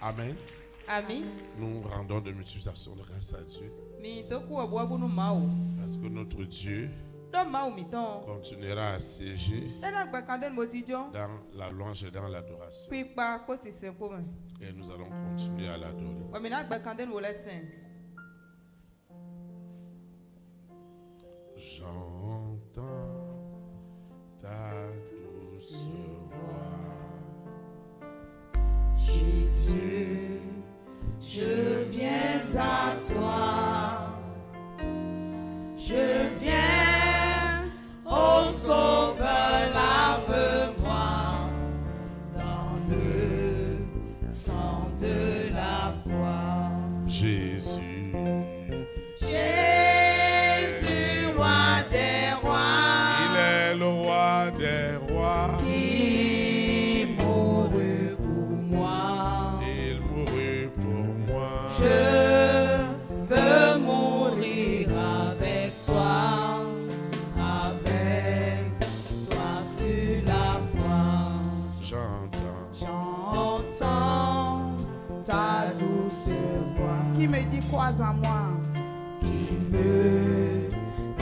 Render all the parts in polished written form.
Amen. Amen. Nous rendons de multiplication de grâce à Dieu. Parce que notre Dieu continuera à siéger dans la louange et dans l'adoration. Et nous allons continuer à l'adorer. J'entends ta douce voix. Jésus, je viens à toi. Je viens, ô Sauveur, lave-moi dans le sang de la croix. Jésus, Jésus, roi des rois, il est le roi des rois. qui mourut pour moi. Il mourut pour moi. Je veux mourir avec toi sur la croix. J'entends ta douce voix qui me dit crois en moi. Qui me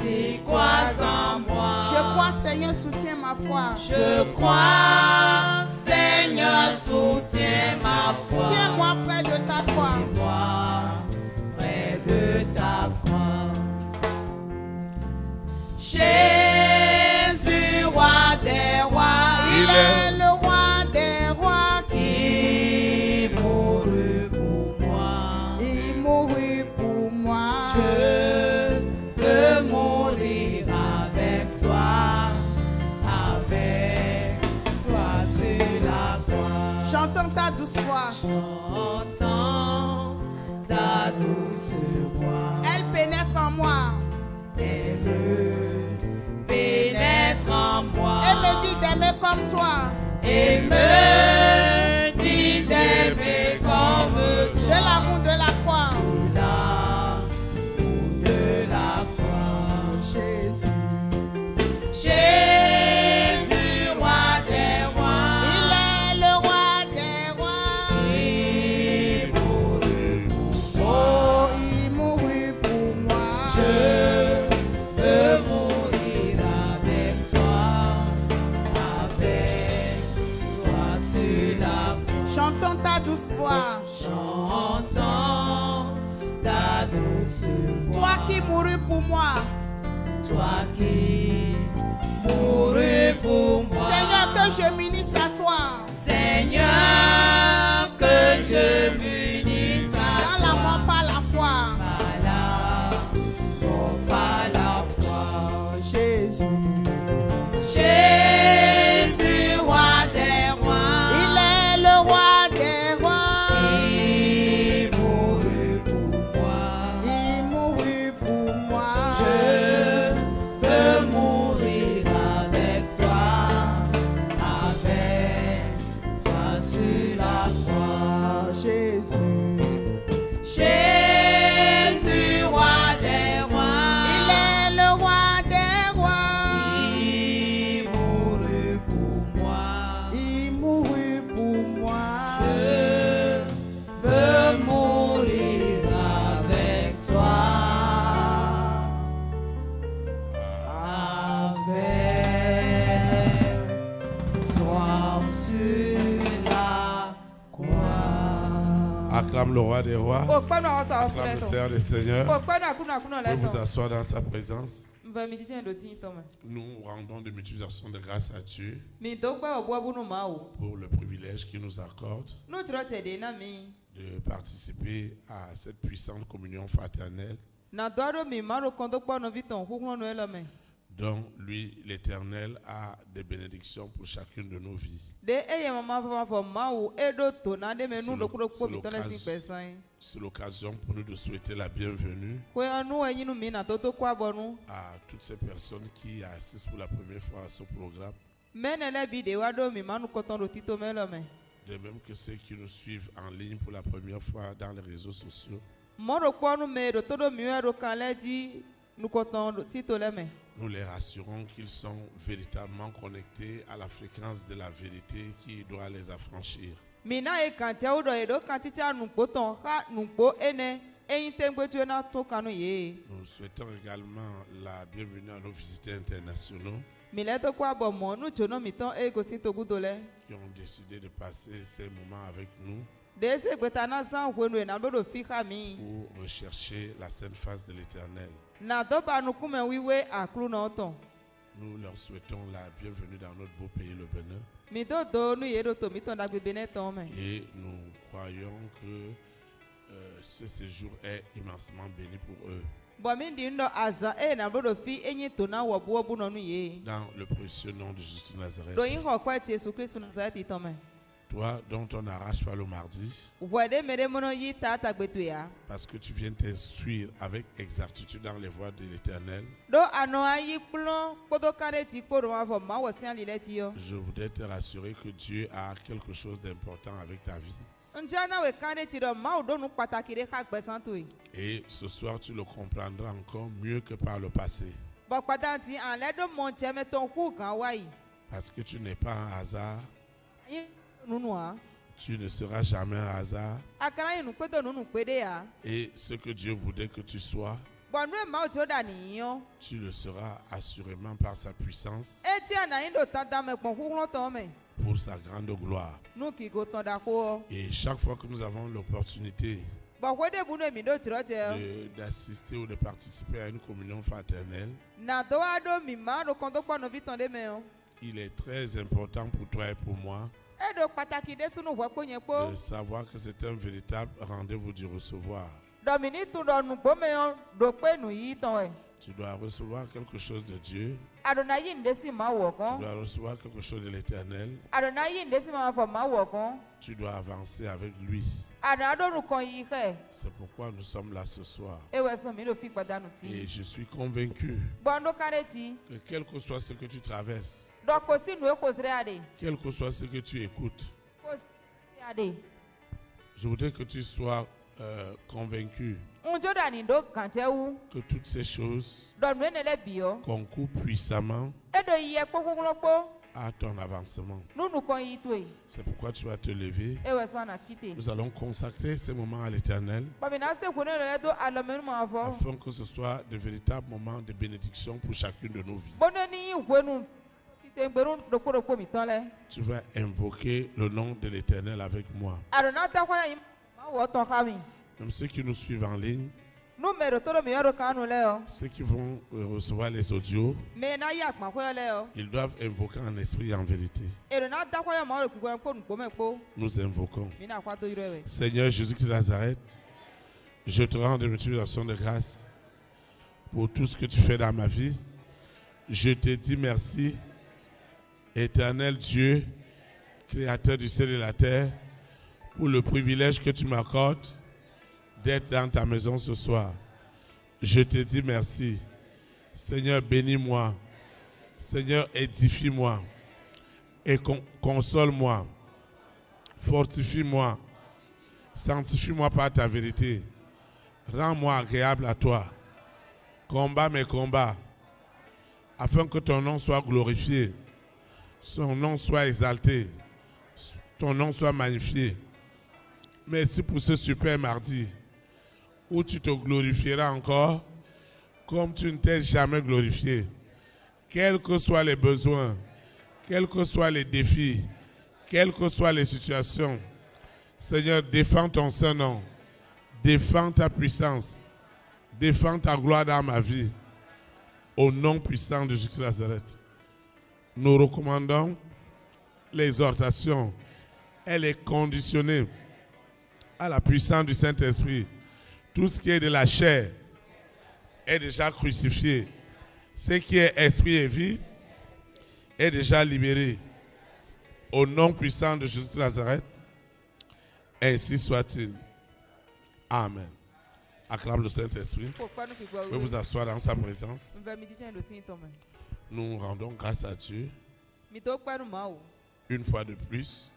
dit crois en moi. Je crois, Seigneur, soutiens ma foi. Je crois, Seigneur, soutiens ma foi. Tiens-moi près de ta croix. Moi près de ta croix. Jésus, roi des rois, Il est le roi des rois qui mourut pour moi. Il mourut pour moi. Je veux mourir avec toi sur la croix. J'entends ta douce voix. J'entends ta douce voix. Elle pénètre en moi. Elle pénètre en moi. Elle me dit d'aimer comme toi. Et me dit d'aimer comme toi. C'est l'amour de la croix. L'amour de la croix. Jésus. Jésus, roi des rois. Il est le roi des rois. Il mourut pour moi. Oh, il mourut pour moi. Je veux mourir avec toi sur la croix. J'entends ta douce voix. J'entends ta douce voix. Toi qui mourus pour moi. Toi qui mourus pour moi. Seigneur, que je m'unisse à toi. Seigneur, que je m'unisse à Dans toi. l'amour par la foi. Par la foi. Jésus. Jésus, roi des rois. Il est le roi des rois. Il mourut pour moi. Il mourut pour moi. Je veux mourir avec toi sur la croix. Jésus. Jésus, roi des rois. Il est le roi des rois. Il mourut pour moi. Il mourut pour moi. Je veux mourir avec toi. Sur la croix. Acclame le roi des rois. Acclame le Seigneur des seigneurs. Vous vous asseoir dans sa présence. Nous rendons de multiplication de grâce à Dieu pour le privilège qu'il nous accorde de participer à cette puissante communion fraternelle dont lui, l'Éternel, a des bénédictions pour chacune de nos vies. C'est l'occasion pour nous de souhaiter la bienvenue à toutes ces personnes qui assistent pour la première fois à ce programme, de même que ceux qui nous suivent en ligne pour la première fois dans les réseaux sociaux. Nous les rassurons qu'ils sont véritablement connectés à la fréquence de la vérité qui doit les affranchir. Nous souhaitons également la bienvenue à nos visiteurs internationaux qui ont décidé de passer ces moments avec nous pour rechercher la sainte face de l'Éternel. Nous leur souhaitons la bienvenue dans notre beau pays, le Bénin. Et nous croyons que ce séjour est immensément béni pour eux. Dans le précieux nom de Jésus de Nazareth. Toi dont on n'arrache pas le mardi, parce que tu viens t'instruire avec exactitude dans les voies de l'Éternel, je voudrais te rassurer que Dieu a quelque chose d'important avec ta vie. Et ce soir tu le comprendras encore mieux que par le passé. Parce que tu n'es pas un hasard. Tu ne seras jamais un hasard. Et ce que Dieu voudrait que tu sois, tu le seras assurément par sa puissance, pour sa grande gloire. Et chaque fois que nous avons l'opportunité d'assister ou de participer à une communion fraternelle, il est très important pour toi et pour moi de savoir que c'est un véritable rendez-vous du recevoir. Tu dois recevoir quelque chose de Dieu. Tu dois recevoir quelque chose de l'Éternel. Tu dois avancer avec lui. C'est pourquoi nous sommes là ce soir. Et je suis convaincu que quel que soit ce que tu traverses, quel que soit ce que tu écoutes, je voudrais que tu sois convaincu que toutes ces choses concourent puissamment à ton avancement. C'est pourquoi tu vas te lever. Nous allons consacrer ces moments à l'Éternel afin que ce soit de véritables moments de bénédiction pour chacune de nos vies. Tu vas invoquer le nom de l'Éternel avec moi. Même ceux qui nous suivent en ligne, ceux qui vont recevoir les audios, ils doivent invoquer en esprit et en vérité. Nous invoquons. Seigneur Jésus-Christ de Nazareth, je te rends de multiplication de grâce pour tout ce que tu fais dans ma vie. Je te dis merci, Éternel Dieu, Créateur du ciel et de la terre, pour le privilège que tu m'accordes d'être dans ta maison ce soir. Je te dis merci. Seigneur, bénis-moi. Seigneur, édifie-moi. Et console-moi. Fortifie-moi. Sanctifie-moi par ta vérité. Rends-moi agréable à toi. Combat mes combats. Afin que ton nom soit glorifié. Son nom soit exalté. Ton nom soit magnifié. Merci pour ce super mardi où tu te glorifieras encore comme tu ne t'es jamais glorifié. Quels que soient les besoins, quels que soient les défis, quelles que soient les situations, Seigneur, défends ton saint nom, défends ta puissance, défends ta gloire dans ma vie. Au nom puissant de Jésus de Nazareth, nous recommandons l'exhortation. Elle est conditionnée à la puissance du Saint-Esprit. Tout ce qui est de la chair est déjà crucifié. Ce qui est esprit et vie est déjà libéré. Au nom puissant de Jésus de Nazareth, ainsi soit-il. Amen. Acclame le Saint-Esprit. Vous vous asseoir dans sa présence. Nous rendons grâce à Dieu une fois de plus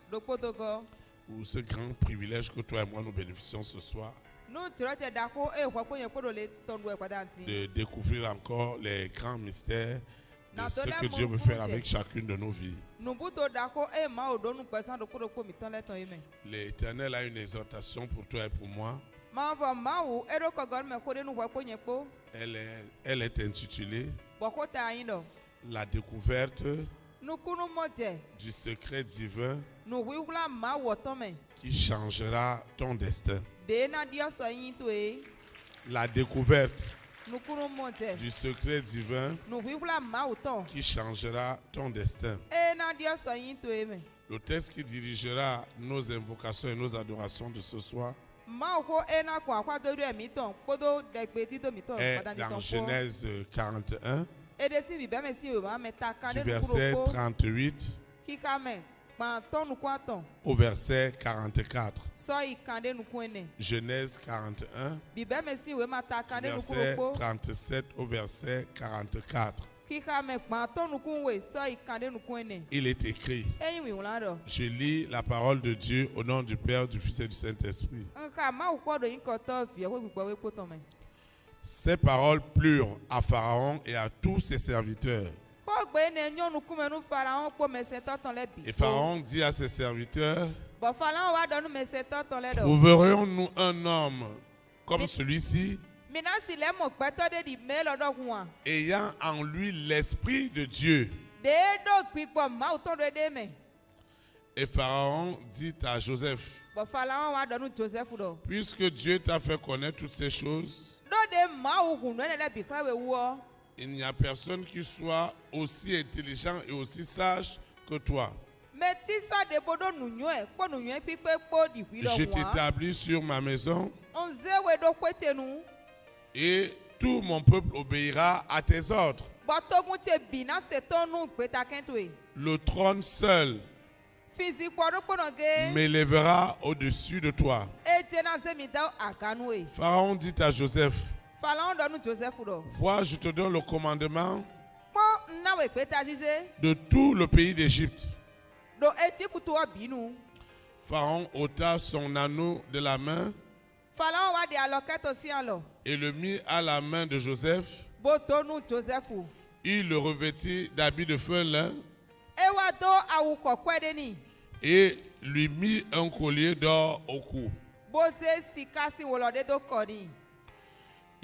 pour ce grand privilège que toi et moi nous bénéficions ce soir de découvrir encore les grands mystères de ce que Dieu veut faire avec chacune de nos vies. L'Éternel a une exhortation pour toi et pour moi. Elle est intitulée La découverte du secret divin qui changera ton destin. La découverte du secret divin qui changera ton destin. Le texte qui dirigera nos invocations et nos adorations de ce soir est dans Genèse 41, du verset 38 au verset 44. Genèse 41, verset 37 au verset 44. Il est écrit, je lis la parole de Dieu au nom du Père, du Fils et du Saint-Esprit. Ces paroles plurent à Pharaon et à tous ses serviteurs. Et Pharaon dit à ses serviteurs, trouverions-nous un homme comme celui-ci, ayant en lui l'esprit de Dieu? Et Pharaon dit à Joseph, puisque Dieu t'a fait connaître toutes ces choses, il n'y a personne qui soit aussi intelligent et aussi sage que toi. Je t'établis sur ma maison et tout mon peuple obéira à tes ordres. Le trône seul m'élèvera au-dessus de toi. Pharaon dit à Joseph, vois, je te donne le commandement de tout le pays d'Égypte. Pharaon ôta son anneau de la main et le mit à la main de Joseph. Il le revêtit d'habits de fin lin et lui mit un collier d'or au cou.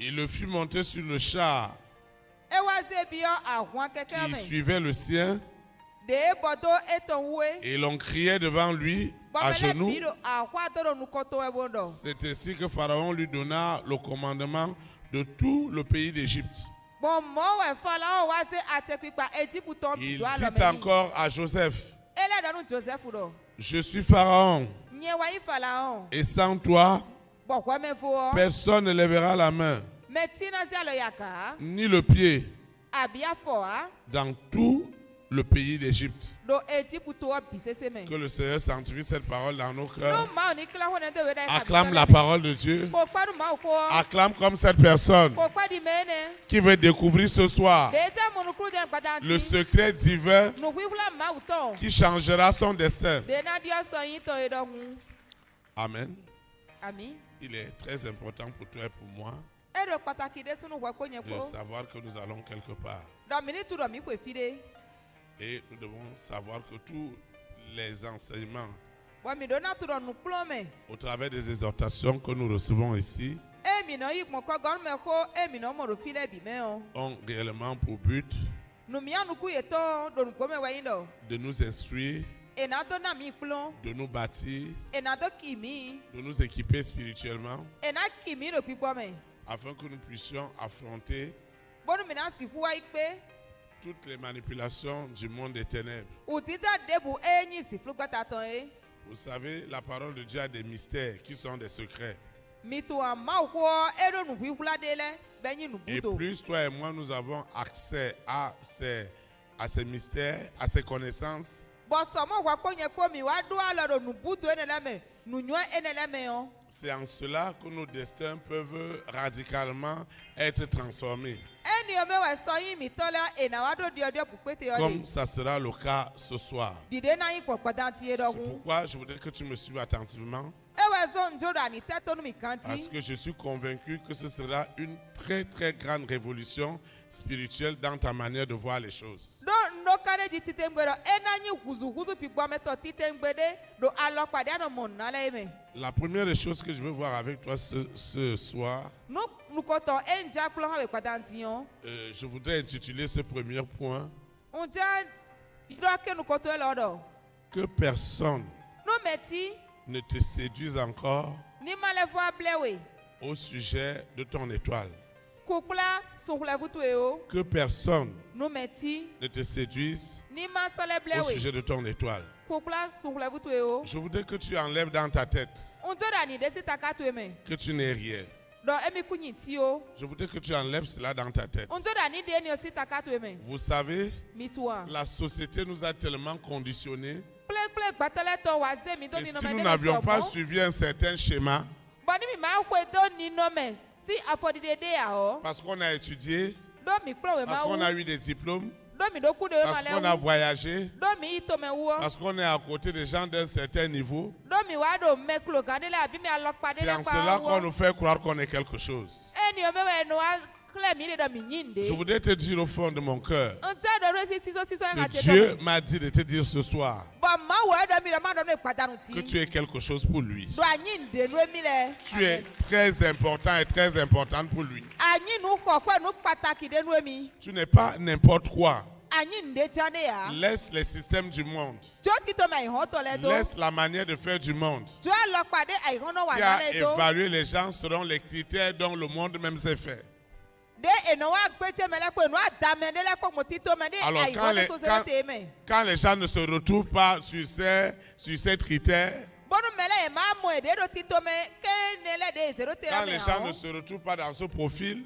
Il le fit monter sur le char qui suivait le sien, et l'on criait devant lui à genoux. C'est ainsi que Pharaon lui donna le commandement de tout le pays d'Égypte. Il dit encore à Joseph, je suis Pharaon, et sans toi, personne ne lèvera la main, ni le pied, dans tout le pays d'Égypte. Que le Seigneur sanctifie cette parole dans nos cœurs. Acclame la parole de Dieu. Acclame comme cette personne qui veut découvrir ce soir le secret divin qui changera son destin. Amen. Il est très important pour toi et pour moi de savoir que nous allons quelque part. Et nous devons savoir que tous les enseignements au travers des exhortations que nous recevons ici ont réellement pour but de nous instruire, de nous bâtir, de nous équiper spirituellement, afin que nous puissions affronter toutes les manipulations du monde des ténèbres. Vous savez, la parole de Dieu a des mystères qui sont des secrets. Et plus toi et moi nous avons accès à ces mystères, à ces connaissances, c'est en cela que nos destins peuvent radicalement être transformés. Comme ça sera le cas ce soir. C'est pourquoi je voudrais que tu me suives attentivement. Parce que je suis convaincu que ce sera une très très grande révolution spirituelle dans ta manière de voir les choses. La première des choses que je veux voir avec toi ce soir, je voudrais intituler ce premier point que personne ne te séduise encore au sujet de ton étoile. Que personne ne te séduise au sujet de ton étoile. Je voudrais que tu enlèves dans ta tête que tu n'es rien. Je voudrais que tu enlèves cela dans ta tête. Vous savez, la société nous a tellement conditionnés que si nous n'avions pas suivi un certain schéma, parce qu'on a étudié, parce qu'on a eu des diplômes, parce qu'on a voyagé, parce qu'on est à côté des gens d'un certain niveau, c'est en cela qu'on nous fait croire qu'on est quelque chose. Je voudrais te dire au fond de mon cœur que Dieu m'a dit de te dire ce soir que tu es quelque chose pour lui. Tu es très important et très importante pour lui. Tu n'es pas n'importe quoi. Laisse les systèmes du monde. Laisse la manière de faire du monde. Qui a évalué les gens selon les critères dont le monde même s'est fait. Alors quand les gens ne se retrouvent pas sur ces critères, quand les gens ne se retrouvent pas dans ce profil,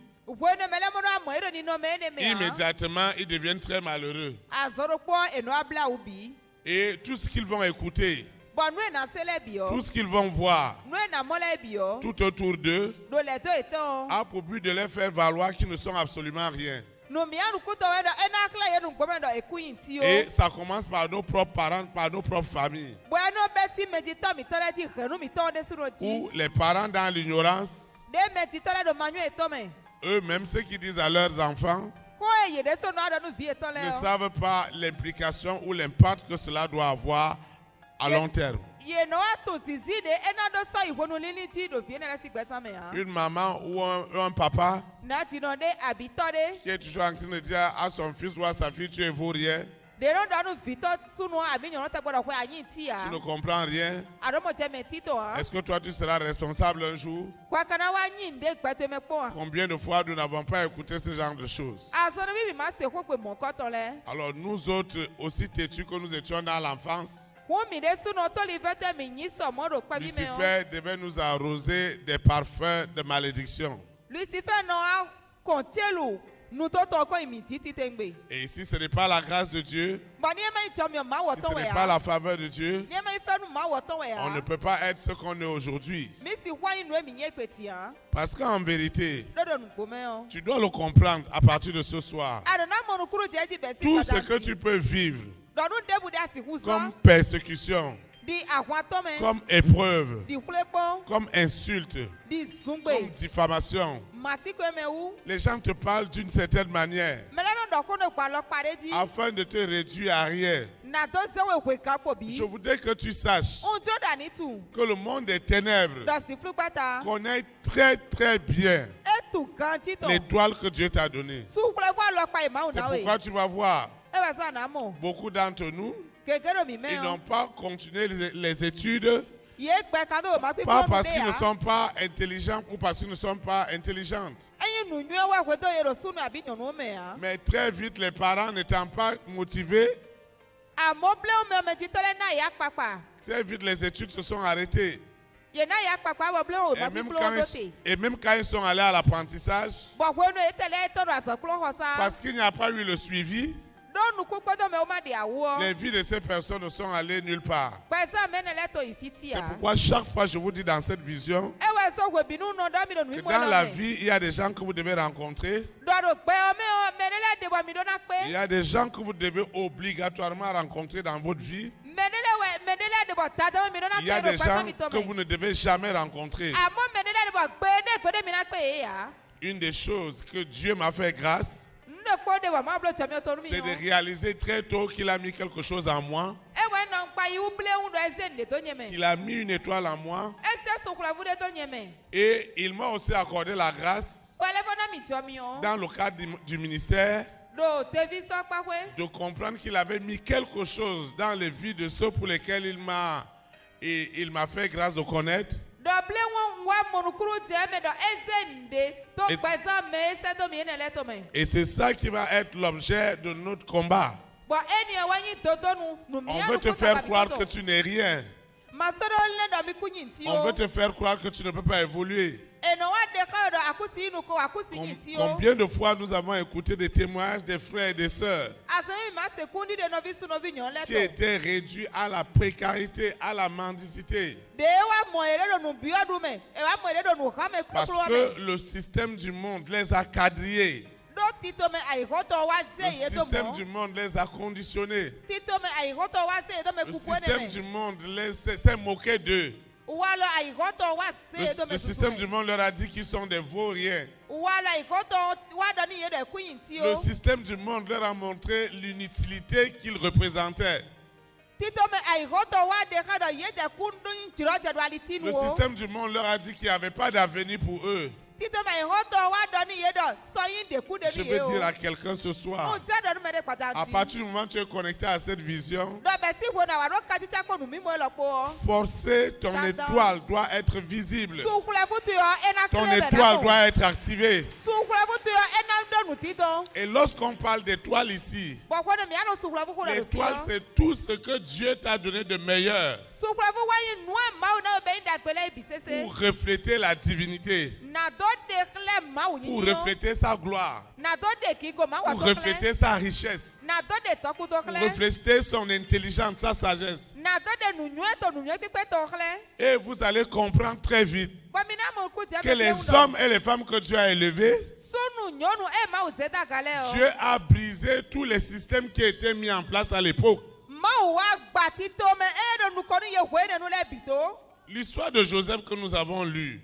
immédiatement ils deviennent très malheureux. Et tout ce qu'ils vont écouter, tout ce qu'ils vont voir tout autour d'eux a pour but de leur faire valoir qu'ils ne sont absolument rien. Et ça commence par nos propres parents, par nos propres familles. Ou les parents dans l'ignorance, eux-mêmes, ceux qui disent à leurs enfants, ne savent pas l'implication ou l'impact que cela doit avoir à long terme. Une maman ou un papa qui est toujours en train de dire à son fils ou à sa fille, tu ne vaux rien. Tu ne comprends rien. Est-ce que toi tu seras responsable un jour? Combien de fois nous n'avons pas écouté ce genre de choses? Alors nous autres, aussi têtus que nous étions dans l'enfance, Lucifer devait nous arroser des parfums de malédiction. Et si ce n'est pas la grâce de Dieu, si ce n'est pas la faveur de Dieu, on ne peut pas être ce qu'on est aujourd'hui. Parce qu'en vérité, tu dois le comprendre à partir de ce soir. Tout ce que tu peux vivre comme persécution, comme épreuve, comme insulte, comme diffamation, les gens te parlent d'une certaine manière afin de te réduire à rien. Je voudrais que tu saches que le monde des ténèbres connaît très très bien l'étoile que Dieu t'a donnée. C'est pourquoi tu vas voir beaucoup d'entre nous, ils n'ont pas continué les études, pas parce qu'ils ne sont pas intelligents ou parce qu'ils ne sont pas intelligentes. Mais très vite, les parents n'étant pas motivés, très vite les études se sont arrêtées. Et même quand ils sont allés à l'apprentissage, parce qu'il n'y a pas eu le suivi, les vies de ces personnes ne sont allées nulle part. C'est pourquoi chaque fois je vous dis dans cette vision que dans la vie, il y a des gens que vous devez rencontrer. Il y a des gens que vous devez obligatoirement rencontrer dans votre vie. Il y a des gens que vous ne devez jamais rencontrer. Une des choses que Dieu m'a fait grâce, c'est de réaliser très tôt qu'il a mis quelque chose en moi. Il a mis une étoile en moi. Et il m'a aussi accordé la grâce, dans le cadre du ministère, de comprendre qu'il avait mis quelque chose dans les vies de ceux pour lesquels il m'a fait grâce de connaître. Et c'est ça qui va être l'objet de notre combat. On veut te faire croire que tu n'es rien. On veut te faire croire que tu ne peux pas évoluer. Combien de fois nous avons écouté des témoignages des frères et des sœurs qui étaient réduits à la précarité, à la mendicité. Parce que le système du monde les a quadrillés. Le système du monde les a conditionnés. Le système du monde s'est moqué d'eux. Le système du monde leur a dit qu'ils sont des vauriens. Le système du monde leur a montré l'inutilité qu'ils représentaient. Le système du monde leur a dit qu'il n'y avait pas d'avenir pour eux. Je veux dire à quelqu'un ce soir, à partir du moment où tu es connecté à cette vision, forcer ton étoile doit être visible. Ton étoile doit être activée. Et lorsqu'on parle d'étoile ici, l'étoile c'est tout ce que Dieu t'a donné de meilleur pour refléter la divinité, pour refléter sa gloire, pour refléter sa richesse, pour refléter son intelligence, sa sagesse. Et vous allez comprendre très vite que les hommes et les femmes que Dieu a élevés, Dieu a brisé tous les systèmes qui étaient mis en place à l'époque. L'histoire de Joseph que nous avons lue,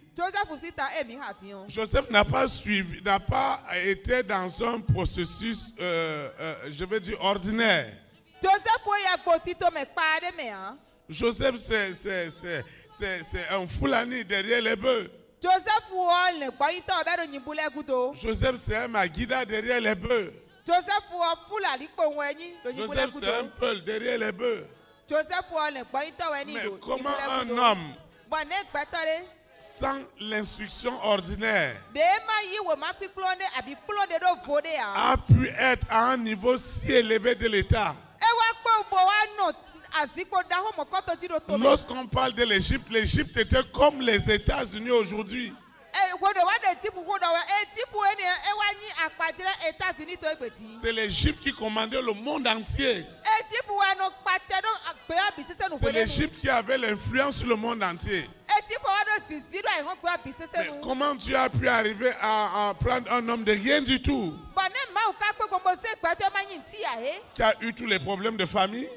Joseph n'a pas été dans un processus, je veux dire, ordinaire. Joseph, c'est un Fulani derrière les bœufs. Joseph, c'est un Maguida derrière les bœufs. Joseph, c'est un Peul derrière les bœufs. Mais comment un homme, sans l'instruction ordinaire, a pu être à un niveau si élevé de l'État? Lorsqu'on parle de l'Égypte, l'Égypte était comme les États-Unis aujourd'hui. C'est l'Égypte qui commandait le monde entier. C'est l'Égypte qui avait l'influence sur le monde entier. Mais comment Dieu a pu arriver à prendre un homme de rien du tout, qui a eu tous les problèmes de famille,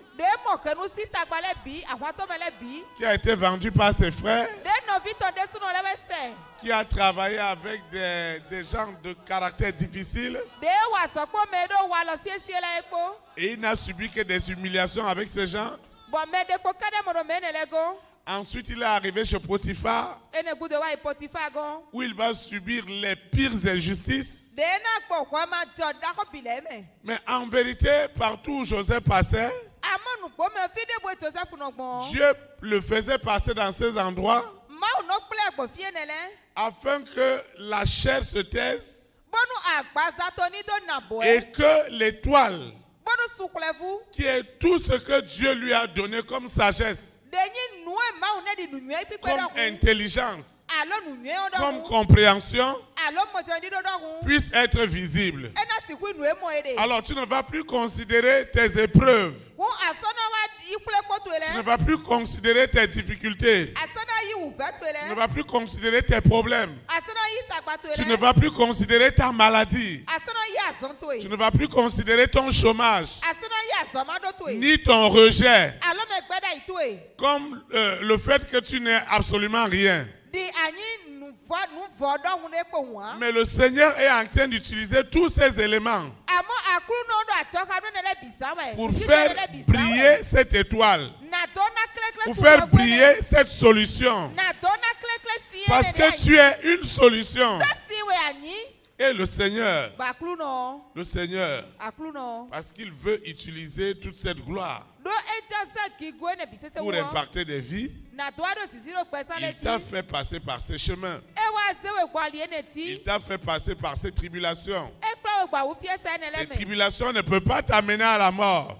qui a été vendu par ses frères, qui a travaillé avec des gens de caractère difficile, et il n'a subi que des humiliations avec ces gens. Ensuite, il est arrivé chez Potiphar, où il va subir les pires injustices. Mais en vérité, partout où Joseph passait, Dieu le faisait passer dans ces endroits afin que la chair se taise et que l'étoile, qui est tout ce que Dieu lui a donné comme sagesse, comme intelligence, comme compréhension, puisse être visible. Alors tu ne vas plus considérer tes épreuves, tu ne vas plus considérer tes difficultés, tu ne vas plus considérer tes problèmes, tu ne vas plus considérer ta maladie, tu ne vas plus considérer ton chômage, ni ton rejet, Comme le fait que tu n'es absolument rien. Mais le Seigneur est en train d'utiliser tous ces éléments pour faire briller cette étoile, pour faire briller cette solution. Parce que tu es une solution. Et le Seigneur, parce qu'il veut utiliser toute cette gloire pour impacter des vies, il t'a fait passer par ces chemins. Il t'a fait passer par ces tribulations. Ces tribulations ne peuvent pas t'amener à la mort.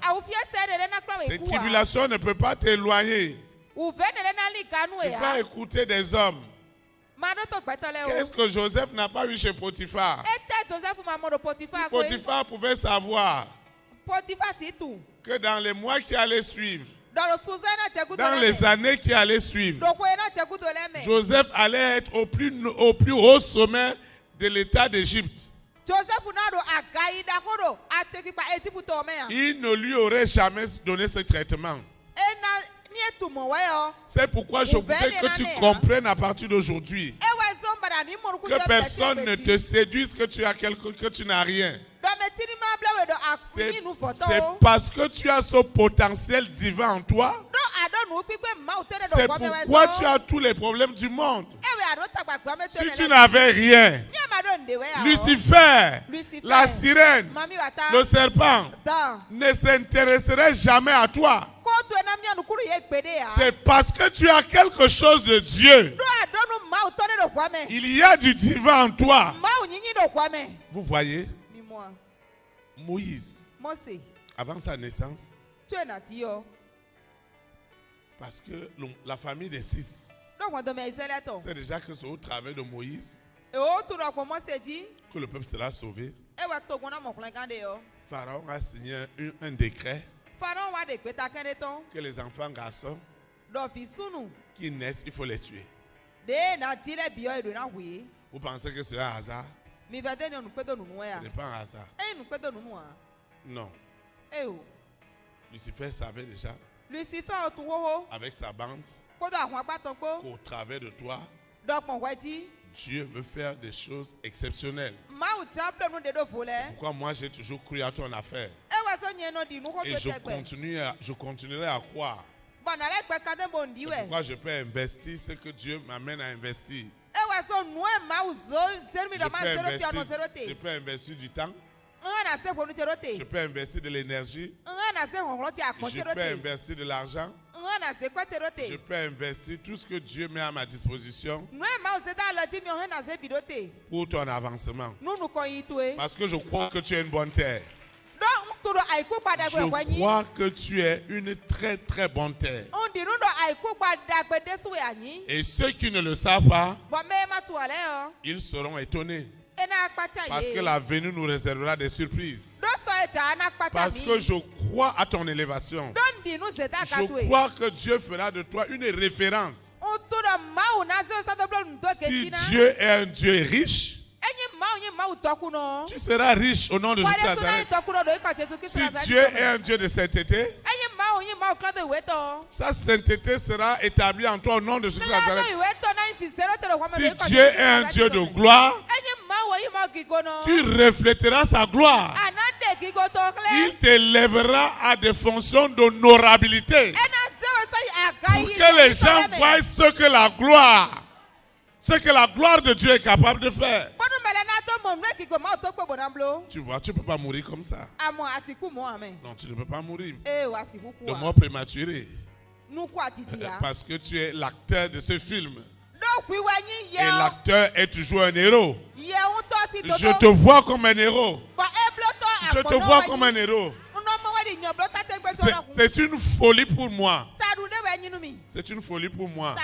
Ces tribulations ne peuvent pas t'éloigner. Tu vas écouter des hommes. Qu'est-ce que Joseph n'a pas eu chez Potiphar? Potiphar pouvait savoir que dans les mois qui allaient suivre, dans les années qui allaient suivre, Joseph allait être au plus haut sommet de l'État d'Égypte. Il ne lui aurait jamais donné ce traitement. C'est pourquoi je voudrais que tu comprennes à partir d'aujourd'hui que personne ne te séduise que tu as que tu n'as rien. C'est parce que tu as ce potentiel divin en toi. C'est pourquoi tu as tous les problèmes du monde. Si tu n'avais rien, Lucifer, la sirène, le serpent ne s'intéresserait jamais à toi. C'est parce que tu as quelque chose de Dieu. Il y a du divin en toi. Vous voyez, Moïse, avant sa naissance, parce que la famille des 6, c'est déjà que c'est au travers de Moïse que le peuple sera sauvé. Pharaon a signé un décret que les enfants garçons qui naissent, il faut les tuer. Vous pensez que c'est un hasard? Ce n'est pas un hasard. Non. Lucifer savait déjà, avec sa bande, qu'au travers de toi, Dieu veut faire des choses exceptionnelles. Pourquoi moi j'ai toujours cru à ton affaire. Et je continuerai à croire. C'est pourquoi je peux investir ce que Dieu m'amène à investir. Je peux investir du temps. Je peux investir de l'énergie. Je peux investir de l'argent. Je peux investir tout ce que Dieu met à ma disposition pour ton avancement. Parce que je crois que tu es une bonne terre. Je crois que tu es une très très bonne terre. Et ceux qui ne le savent pas, ils seront étonnés. Parce que l'avenir nous réservera des surprises. Parce que je crois à ton élévation. Je crois que Dieu fera de toi une référence. Si Dieu est un Dieu riche, tu seras riche au nom de Jésus. Si Dieu est un Dieu de sainteté, sa sainteté sera établie en toi au nom de Jésus. Si Dieu est un Dieu de gloire, tu refléteras sa gloire. Il t'élèvera à des fonctions d'honorabilité pour que les gens voient ce que la gloire de Dieu est capable de faire. Tu vois, tu ne peux pas mourir comme ça. Non, tu ne peux pas mourir de mort prématurée. Parce que tu es l'acteur de ce film. Et l'acteur est toujours un héros. Je te vois comme un héros. Je te vois comme un héros. C'est une folie pour moi. C'est une folie pour moi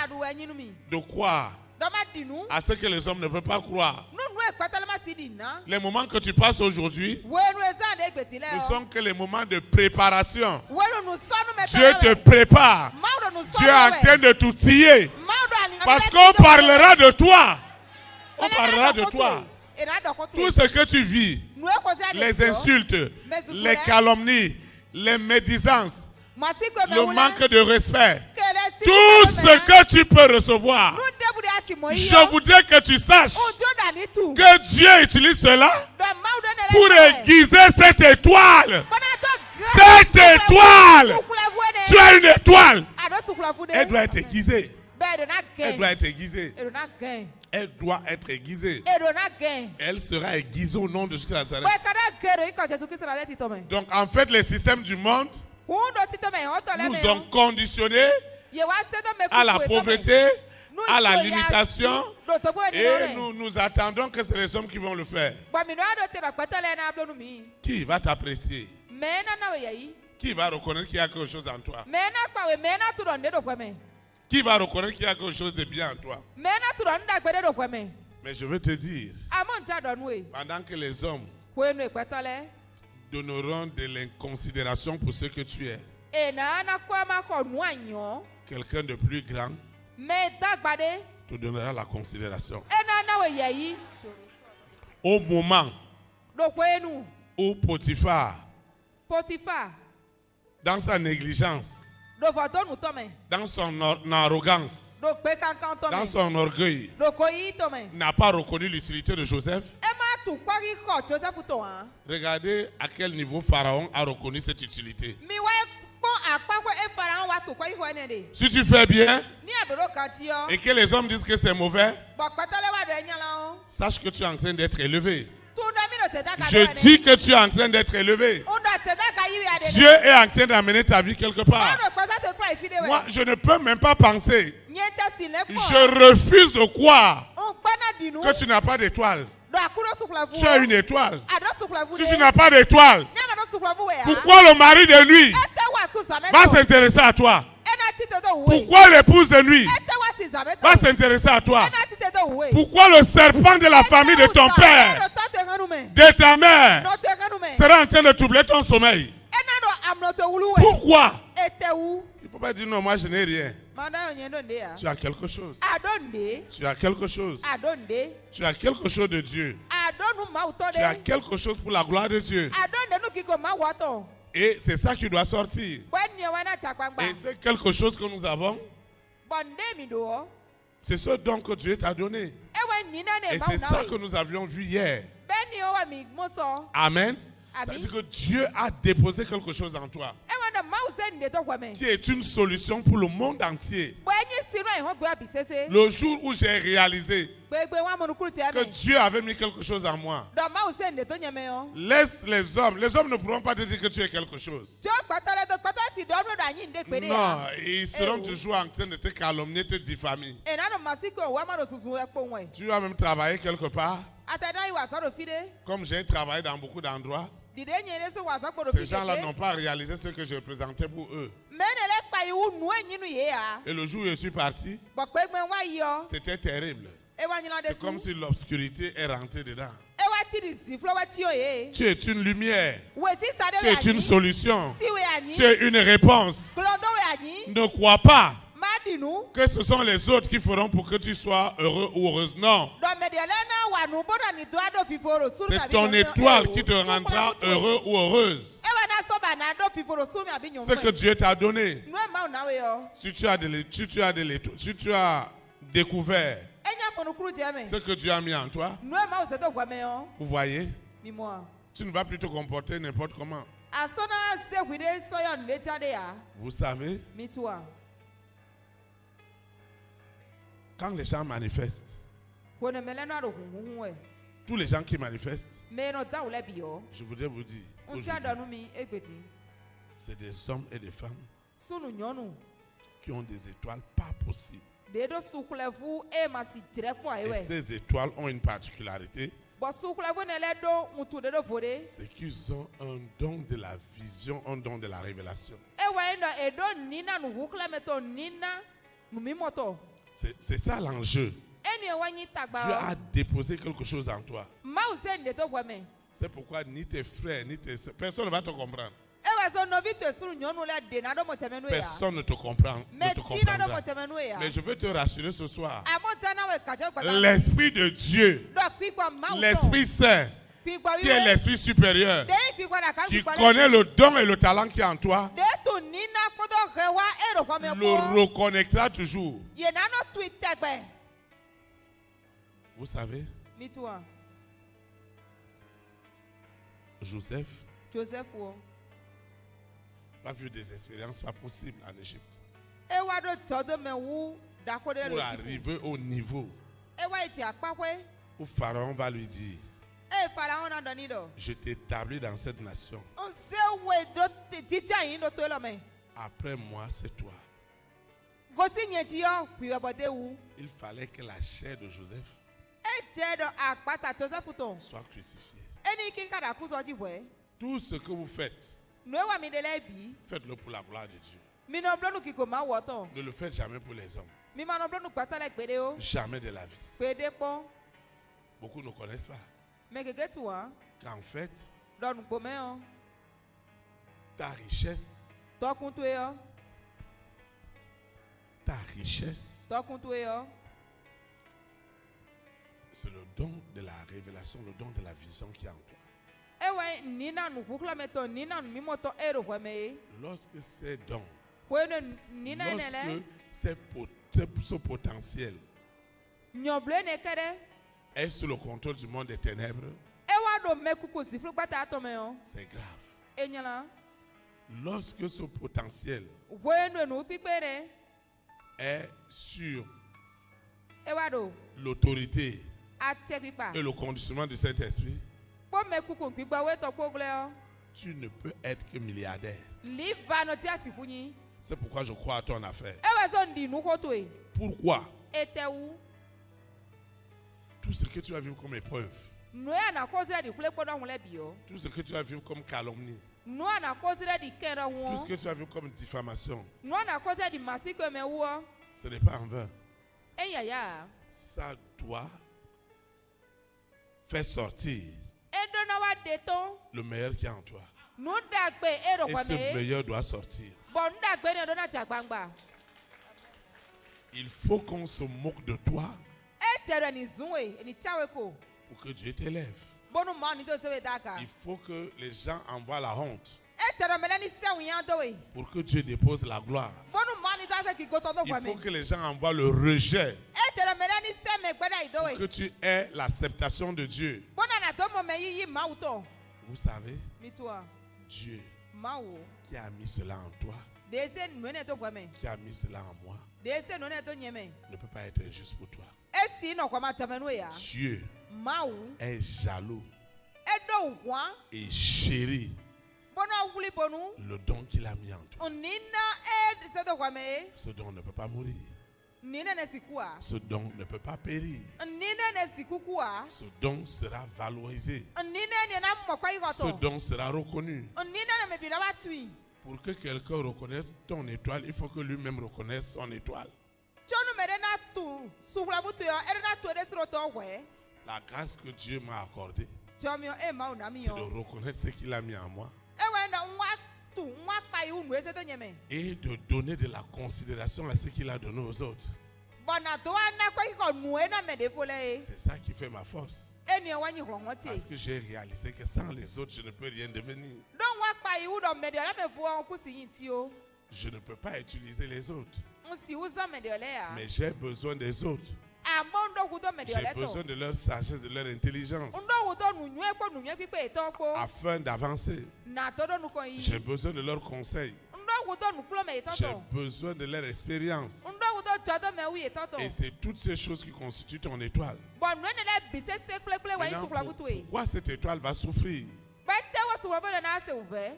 de croire à ce que les hommes ne peuvent pas croire. Les moments que tu passes aujourd'hui ne sont que les moments de préparation. Dieu te prépare. Dieu est en train de t'outiller. Parce qu'on parlera de toi. On parlera de toi. Tout ce que tu vis, les insultes, les calomnies, les médisances, le manque de respect, tout ce que tu peux recevoir. Je voudrais que tu saches que Dieu utilise cela pour aiguiser cette étoile. Cette étoile, tu as une étoile. Elle doit être aiguisée. Elle doit être aiguisée. Elle doit être aiguisée. Elle sera aiguisée au nom de Jésus Nazareth. Donc en fait, les systèmes du monde nous ont conditionnés à la pauvreté, à la limitation, et nous attendons que c'est les hommes qui vont le faire. Qui va t'apprécier? Qui va reconnaître qu'il y a quelque chose en toi? Qui va reconnaître qu'il y a quelque chose de bien en toi? Mais je veux te dire, pendant que les hommes donneront de l'inconsidération pour ce que tu es, quelqu'un de plus grand te donnera la considération. Au moment où Potiphar, dans sa négligence, dans son arrogance, dans son orgueil, n'a pas reconnu l'utilité de Joseph. Regardez à quel niveau Pharaon a reconnu cette utilité. Si tu fais bien et que les hommes disent que c'est mauvais, sache que tu es en train d'être élevé. Je dis que tu es en train d'être élevé. Dieu est en train d'amener ta vie quelque part. Moi, je ne peux même pas penser. Je refuse de croire que tu n'as pas d'étoile. Tu as une étoile. Si tu n'as pas d'étoile, pourquoi le mari de nuit va s'intéresser à toi? Pourquoi l'épouse de nuit va s'intéresser à toi? Pourquoi le serpent de la famille de ton père, de ta mère, sera en train de troubler ton sommeil? Pourquoi? Il ne faut pas dire non, moi je n'ai rien. Tu as quelque chose. Tu as quelque chose. Tu as quelque chose de Dieu. Tu as quelque chose pour la gloire de Dieu. Et c'est ça qui doit sortir. Et c'est quelque chose que nous avons. C'est ce don que Dieu t'a donné. Et c'est ça que nous avions vu hier. Amen. C'est-à-dire que Dieu a déposé quelque chose en toi qui est une solution pour le monde entier. Le jour où j'ai réalisé que Dieu avait mis quelque chose en moi, laisse les hommes ne pourront pas te dire que tu es quelque chose. Non, ils seront toujours en train de te calomnier, te diffamer. Tu as même travaillé quelque part. Comme j'ai travaillé dans beaucoup d'endroits, ces gens-là n'ont pas réalisé ce que je présentais pour eux. Et le jour où je suis parti, c'était terrible. C'est comme si l'obscurité est rentrée dedans. Tu es une lumière. Tu es une solution. Tu es une réponse. Ne crois pas que ce sont les autres qui feront pour que tu sois heureux ou heureuse. Non. C'est ton étoile qui te rendra heureux ou heureuse. Ce que Dieu t'a donné. Si tu as découvert ce que Dieu a mis en toi, vous voyez, tu ne vas plus te comporter n'importe comment. Vous savez, quand les gens manifestent, tous les gens qui manifestent, je voudrais vous dire, c'est des hommes et des femmes qui ont des étoiles pas possibles. Et ces étoiles ont une particularité, c'est qu'ils ont un don de la vision, un don de la révélation. C'est ça l'enjeu. Dieu a déposé quelque chose en toi. C'est pourquoi ni tes frères, ni tes soeurs, personne ne va te comprendre. Personne ne te comprend. Mais je veux te rassurer ce soir. L'Esprit de Dieu, l'Esprit Saint, qui est l'esprit supérieur, qui connaît le don et le talent qui est en toi, le reconnaîtra toujours. Vous savez, Joseph a vu des expériences pas possibles en Égypte. Pour arriver au niveau où Pharaon va lui dire, je t'établis dans cette nation. Après moi, c'est toi. Il fallait que la chair de Joseph soit crucifiée. Tout ce que vous faites, faites-le pour la gloire de Dieu. Ne le faites jamais pour les hommes. Jamais de la vie. Beaucoup ne connaissent pas qu'en fait, ta richesse, c'est le don de la révélation, le don de la vision qui est en toi. Lorsque ces dons, lorsque ce potentiel est sous le contrôle du monde des ténèbres, c'est grave. Lorsque ce potentiel est sur l'autorité et le conditionnement du Saint-Esprit, tu ne peux être que milliardaire. C'est pourquoi je crois à ton affaire. Pourquoi? Tout ce que tu vas vivre comme épreuve, tout ce que tu vas vivre comme calomnie, tout ce que tu vas vivre comme diffamation, ce n'est pas en vain. Ça doit faire sortir le meilleur qui est en toi. Et ce meilleur doit sortir. Il faut qu'on se moque de toi pour que Dieu t'élève. Il faut que les gens envoient la honte pour que Dieu dépose la gloire. Il faut que les gens envoient le rejet pour que tu aies l'acceptation de Dieu. Vous savez, Dieu qui a mis cela en toi, qui a mis cela en moi, ne peut pas être injuste pour toi. Dieu est jaloux et chérit le don qu'il a mis en toi. Ce don ne peut pas mourir. Ce don ne peut pas périr. Ce don sera valorisé. Ce don sera reconnu. Pour que quelqu'un reconnaisse ton étoile, il faut que lui-même reconnaisse son étoile. La grâce que Dieu m'a accordée, c'est de reconnaître ce qu'il a mis en moi et de donner de la considération à ce qu'il a donné aux autres. C'est ça qui fait ma force. Parce que j'ai réalisé que sans les autres, je ne peux rien devenir. Je ne peux pas utiliser les autres. Mais j'ai besoin des autres. J'ai besoin de leur sagesse, de leur intelligence afin d'avancer. J'ai besoin de leurs conseils. J'ai besoin de leur expérience. Et c'est toutes ces choses qui constituent ton étoile. Maintenant, pourquoi cette étoile va souffrir?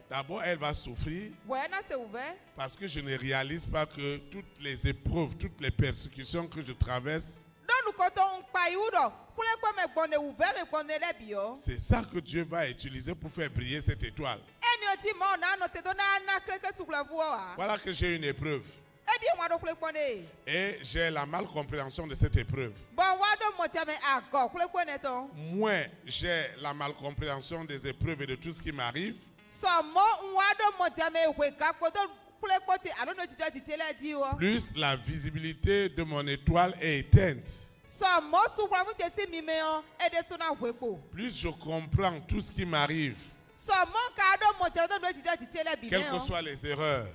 D'abord, elle va souffrir parce que je ne réalise pas que toutes les épreuves, toutes les persécutions que je traverse, c'est ça que Dieu va utiliser pour faire briller cette étoile. Voilà que j'ai une épreuve. Et j'ai la malcompréhension de cette épreuve. Moins j'ai la malcompréhension des épreuves et de tout ce qui m'arrive, plus la visibilité de mon étoile est éteinte. plus je comprends tout ce qui m'arrive, quelles que soient les erreurs.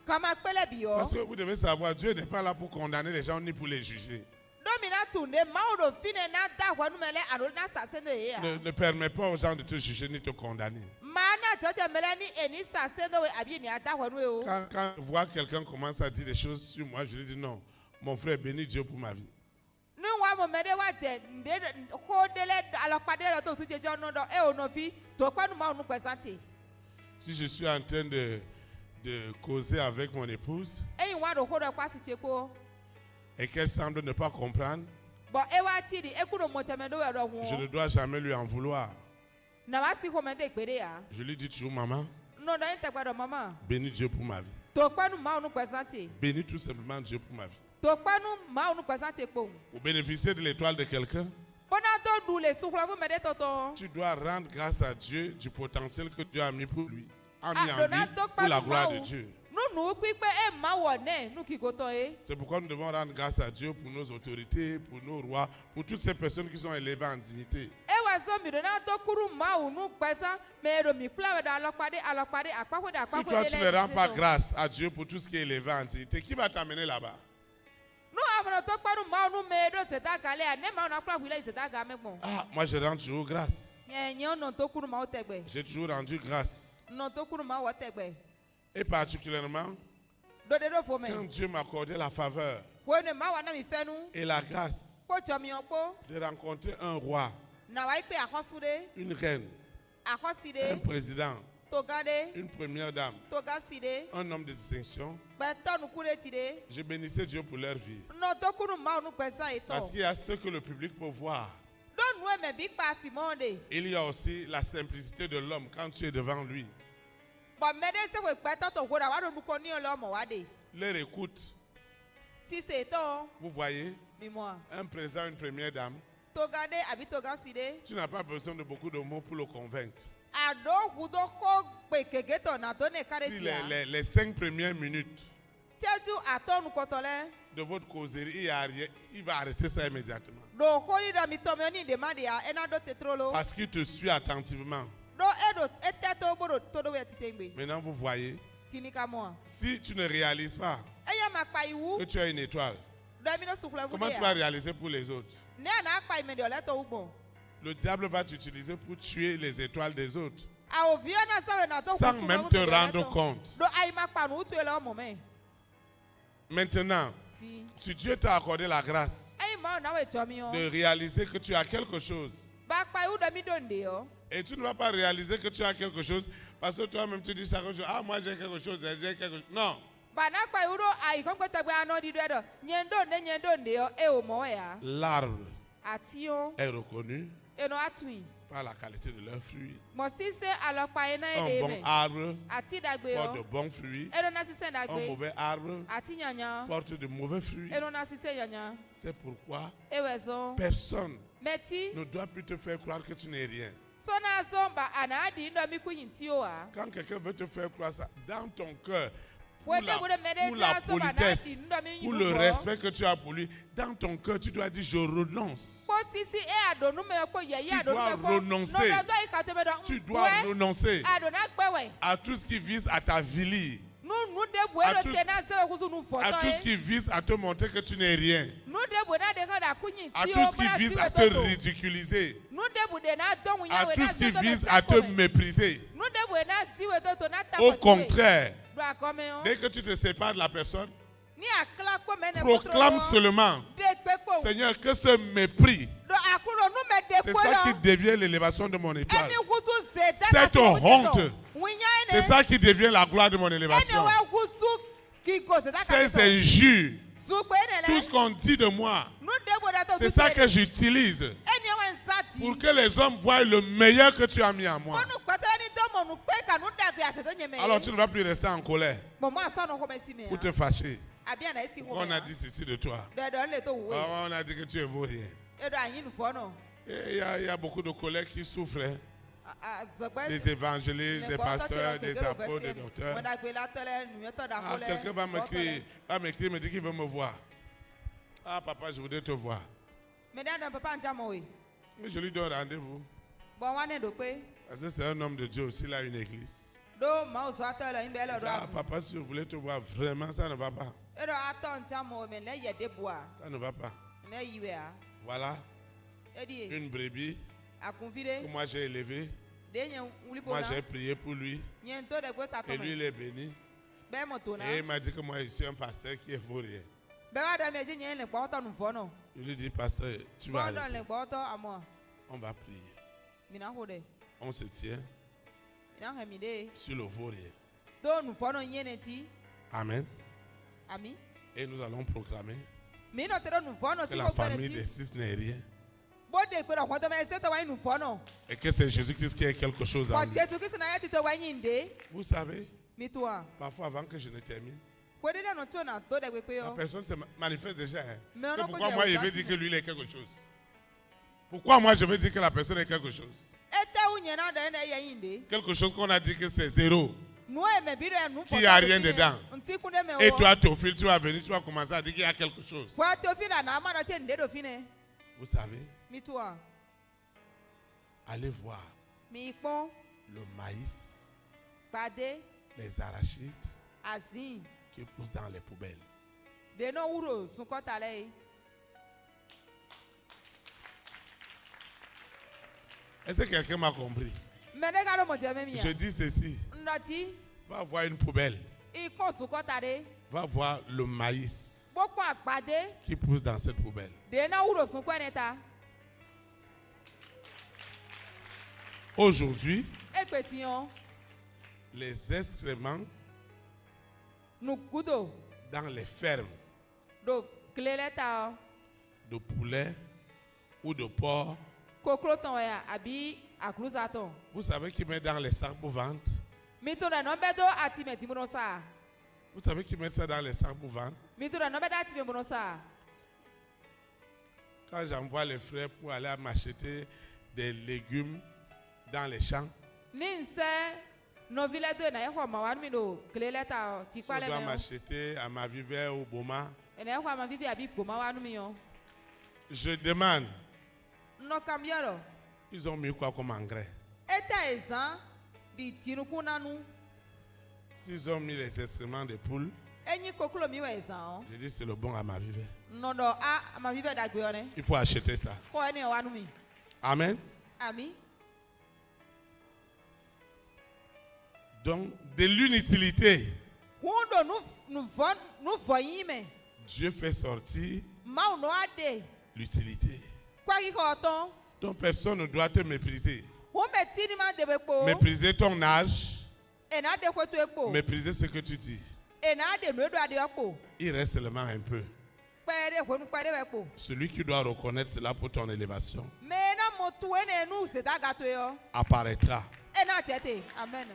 Parce que vous devez savoir, Dieu n'est pas là pour condamner les gens ni pour les juger. Ne permets pas aux gens de te juger ni te condamner. Quand je vois quelqu'un commence à dire des choses sur moi, je lui dis non, mon frère, bénis Dieu pour ma vie. Si je suis en train de causer avec mon épouse et qu'elle semble ne pas comprendre, je ne dois jamais lui en vouloir. Je lui dis toujours, maman, bénis Dieu pour ma vie. Bénis tout simplement Dieu pour ma vie. Vous bénéficiez de l'étoile de quelqu'un, tu dois rendre grâce à Dieu du potentiel que Dieu a mis pour lui, a mis en lui pour la gloire de Dieu. C'est pourquoi nous devons rendre grâce à Dieu pour nos autorités, pour nos rois, pour toutes ces personnes qui sont élevées en dignité. Si toi tu ne rends pas grâce à Dieu pour tout ce qui est élevé en dignité, qui va t'amener là-bas? Ah, moi je rends toujours grâce. J'ai toujours rendu grâce. Et particulièrement, quand Dieu m'a accordé la faveur et la grâce de rencontrer un roi, une reine, un président, une première dame, un homme de distinction, je bénissais Dieu pour leur vie. Parce qu'il y a ce que le public peut voir. Il y a aussi la simplicité de l'homme quand tu es devant lui. Leur écoute. Vous voyez, un président, une première dame, tu n'as pas besoin de beaucoup de mots pour le convaincre. Si les 5 premières minutes de votre causerie, il va arrêter ça immédiatement. Parce qu'il te suit attentivement. Maintenant, vous voyez, si tu ne réalises pas que tu as une étoile, comment tu vas réaliser pour les autres? Le diable va t'utiliser pour tuer les étoiles des autres, sans même te rendre compte. Maintenant, si Dieu t'a accordé la grâce de réaliser que tu as quelque chose, et tu ne vas pas réaliser que tu as quelque chose parce que toi-même tu dis chaque chose, ah moi j'ai quelque chose, j'ai quelque chose. Non. L'arbre est reconnu par la qualité de leurs fruits. Un bon arbre porte de bons fruits. Un mauvais arbre porte de mauvais fruits. C'est pourquoi personne ne doit plus te faire croire que tu n'es rien. Quand quelqu'un veut te faire croire ça, dans ton cœur, pour la politesse, pour le respect que tu as pour lui, dans ton cœur, tu dois dire je renonce. Tu dois renoncer. Tu dois renoncer à tout ce qui vise à t'avilir. À tout ce qui vise à te montrer que tu n'es rien. À tout ce qui vise à te ridiculiser. À tout ce qui vise à te mépriser. Au contraire, dès que tu te sépares de la personne, proclame seulement, Seigneur, que ce mépris, c'est ça qui devient l'élévation de mon étoile. Cette honte, c'est ça qui devient la gloire de mon élévation. Ces injures, tout ce qu'on dit de moi, c'est ça que j'utilise pour que les hommes voient le meilleur que tu as mis en moi. Alors tu ne vas plus rester en colère pour te fâcher. On a dit ceci de toi. On a dit que tu es vaurien. Il y a beaucoup de collègues qui souffrent. Des évangélistes, des pasteurs, des apôtres, des docteurs. Quelqu'un va m'écrire, me dire qu'il veut me voir. Ah, papa, je voudrais te voir. Mais je lui donne rendez-vous. Parce que c'est un homme de Dieu aussi, il a une église. Ah, papa, si je voulais te voir vraiment, ça ne va pas. Ça ne va pas. Voilà. Une brebis que moi j'ai élevée. Moi j'ai prié pour lui. Et lui il est béni. Et il m'a dit que moi je suis un pasteur qui est vaurien. Je lui dis, pasteur, tu vas aller. On va prier. On se tient sur le vaurien. Amen. Et nous allons proclamer que la famille des 6 n'est rien. Et que c'est Jésus-Christ qui a quelque chose à lui. Vous savez, parfois avant que je ne termine, la personne se manifeste déjà. Pourquoi moi je veux dire que lui il est quelque chose? Pourquoi moi je veux dire que la personne est quelque chose? Quelque chose qu'on a dit que c'est zéro. Qu'il n'y a rien dedans. Et toi, Théophile, tu vas venir, tu vas commencer à dire qu'il y a quelque chose. Vous savez, allez voir le maïs, les arachides qui poussent dans les poubelles. Est-ce que quelqu'un m'a compris? Je dis ceci. Va voir une poubelle. Va voir le maïs qui pousse dans cette poubelle. Aujourd'hui, les excréments dans les fermes de poulet ou de porc, vous savez qu'ils mettent dans les sacs pour vendre? Vous savez qu'ils mettent ça dans les sacs pour vendre? Quand j'envoie les frères pour aller m'acheter des légumes dans les champs, je dois m'acheter à ma vivère au Boma. Je demande, ils ont mis quoi comme engrais? S'ils ont mis les excréments de poules, je dis c'est le bon à ma vivère. Il faut acheter ça. Amen. Donc, de l'inutilité, Dieu fait sortir l'utilité. Donc, personne ne doit te mépriser. Mépriser ton âge, mépriser ce que tu dis. Il reste seulement un peu. Celui qui doit reconnaître cela pour ton élévation apparaîtra. Amen.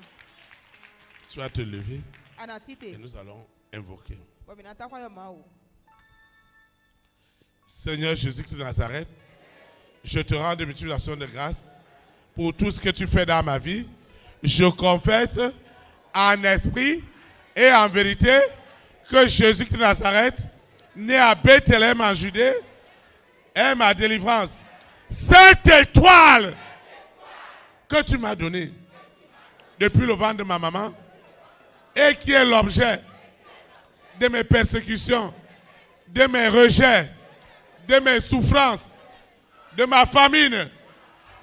Tu vas te lever et nous allons invoquer. Seigneur Jésus-Christ de Nazareth, je te rends de multiples actions de grâce pour tout ce que tu fais dans ma vie. Je confesse en esprit et en vérité que Jésus-Christ de Nazareth, né à Bethléem en Judée, est ma délivrance. Cette étoile que tu m'as donnée depuis le ventre de ma maman et qui est l'objet de mes persécutions, de mes rejets, de mes souffrances, de ma famine.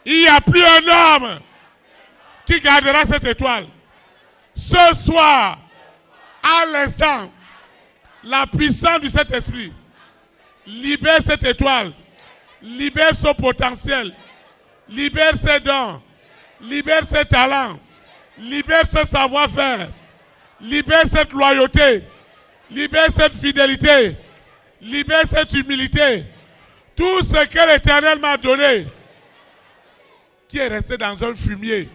Il n'y a plus un homme qui gardera cette étoile. Ce soir, à l'instant, la puissance du Saint-Esprit libère cette étoile, libère son potentiel, libère ses dons, libère ses talents, libère ce savoir-faire, libère cette loyauté, libère cette fidélité, libère cette humilité. Tout ce que l'Éternel m'a donné, qui est resté dans un fumier,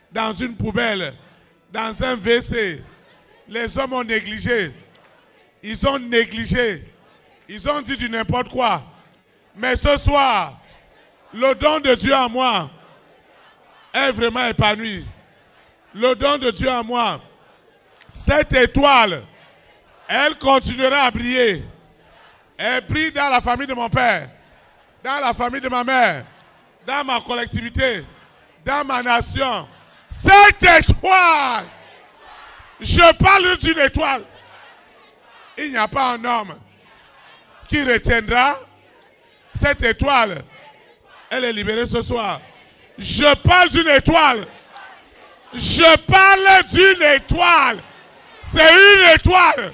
dans une poubelle, dans un WC, les hommes ont négligé. Ils ont négligé. Ils ont dit du n'importe quoi. Mais ce soir, le don de Dieu en moi est vraiment épanoui. Le don de Dieu en moi, cette étoile, elle continuera à briller. Elle brille dans la famille de mon père, dans la famille de ma mère, dans ma collectivité, dans ma nation. Cette étoile, je parle d'une étoile. Il n'y a pas un homme qui retiendra cette étoile. Elle est libérée ce soir. Je parle d'une étoile. Je parle d'une étoile. C'est une étoile.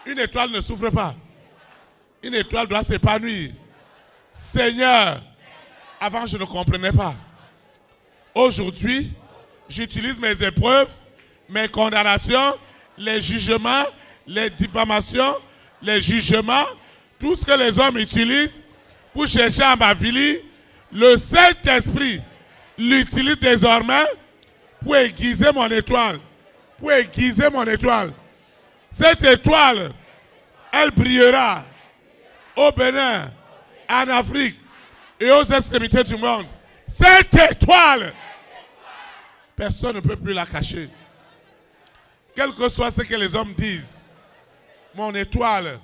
Une étoile ne souffre pas. Une étoile doit s'épanouir. Seigneur, avant je ne comprenais pas. Aujourd'hui, j'utilise mes épreuves, mes condamnations, les jugements, les diffamations, les jugements, tout ce que les hommes utilisent pour chercher à m'avilir. Le Saint-Esprit l'utilise désormais pour aiguiser mon étoile. Pour aiguiser mon étoile. Cette étoile, elle brillera au Bénin, en Afrique et aux extrémités du monde. Cette étoile, personne ne peut plus la cacher. Quel que soit ce que les hommes disent, mon étoile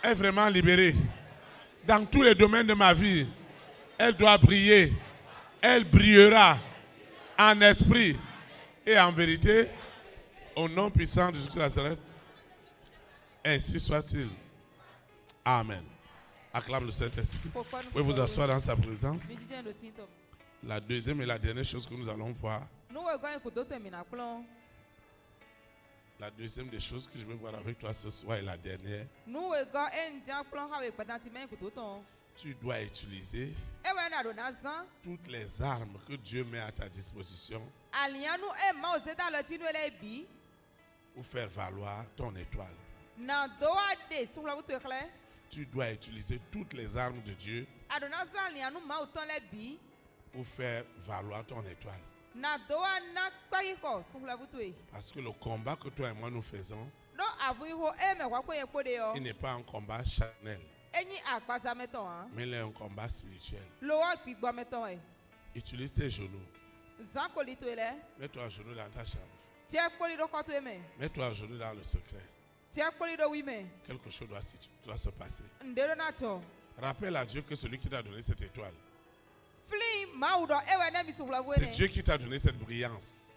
est vraiment libérée. Dans tous les domaines de ma vie, elle doit briller. Elle brillera en esprit et en vérité, au nom puissant de Jésus de Nazareth. Ainsi soit-il. Amen. Acclame le Saint-Esprit. Vous pouvez vous asseoir dans sa présence. La deuxième et la dernière chose que nous allons voir. La deuxième des choses que je vais voir avec toi ce soir et la dernière. Tu dois utiliser toutes les armes que Dieu met à ta disposition pour faire valoir ton étoile. Tu dois utiliser toutes les armes de Dieu pour faire valoir ton étoile. Parce que le combat que toi et moi nous faisons, il n'est pas un combat charnel, mais il est un combat spirituel. Utilise tes genoux. Mets-toi à genoux dans ta chambre. Mets-toi à genoux dans le secret. Quelque chose doit se passer. Rappelle à Dieu que celui qui t'a donné cette étoile, c'est Dieu qui t'a donné cette brillance.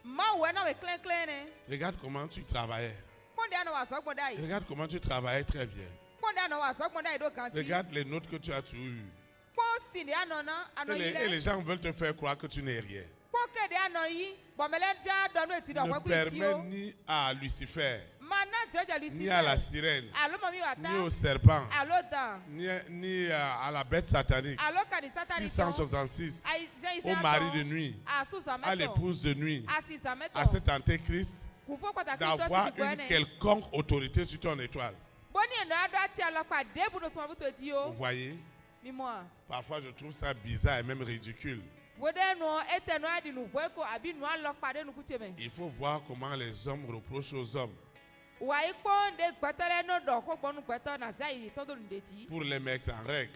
Regarde comment tu travaillais. Regarde comment tu travaillais très bien. Regarde les notes que tu as toujours eues. Et les gens veulent te faire croire que tu n'es rien. Ne permets ni à Lucifer, ni à la sirène, ni au serpent, ni à la bête satanique, 666, au mari de nuit, à l'épouse de nuit, à cet antéchrist, d'avoir une quelconque autorité sur ton étoile. Vous voyez, parfois je trouve ça bizarre et même ridicule. Il faut voir comment les hommes reprochent aux hommes pour les mettre en règle.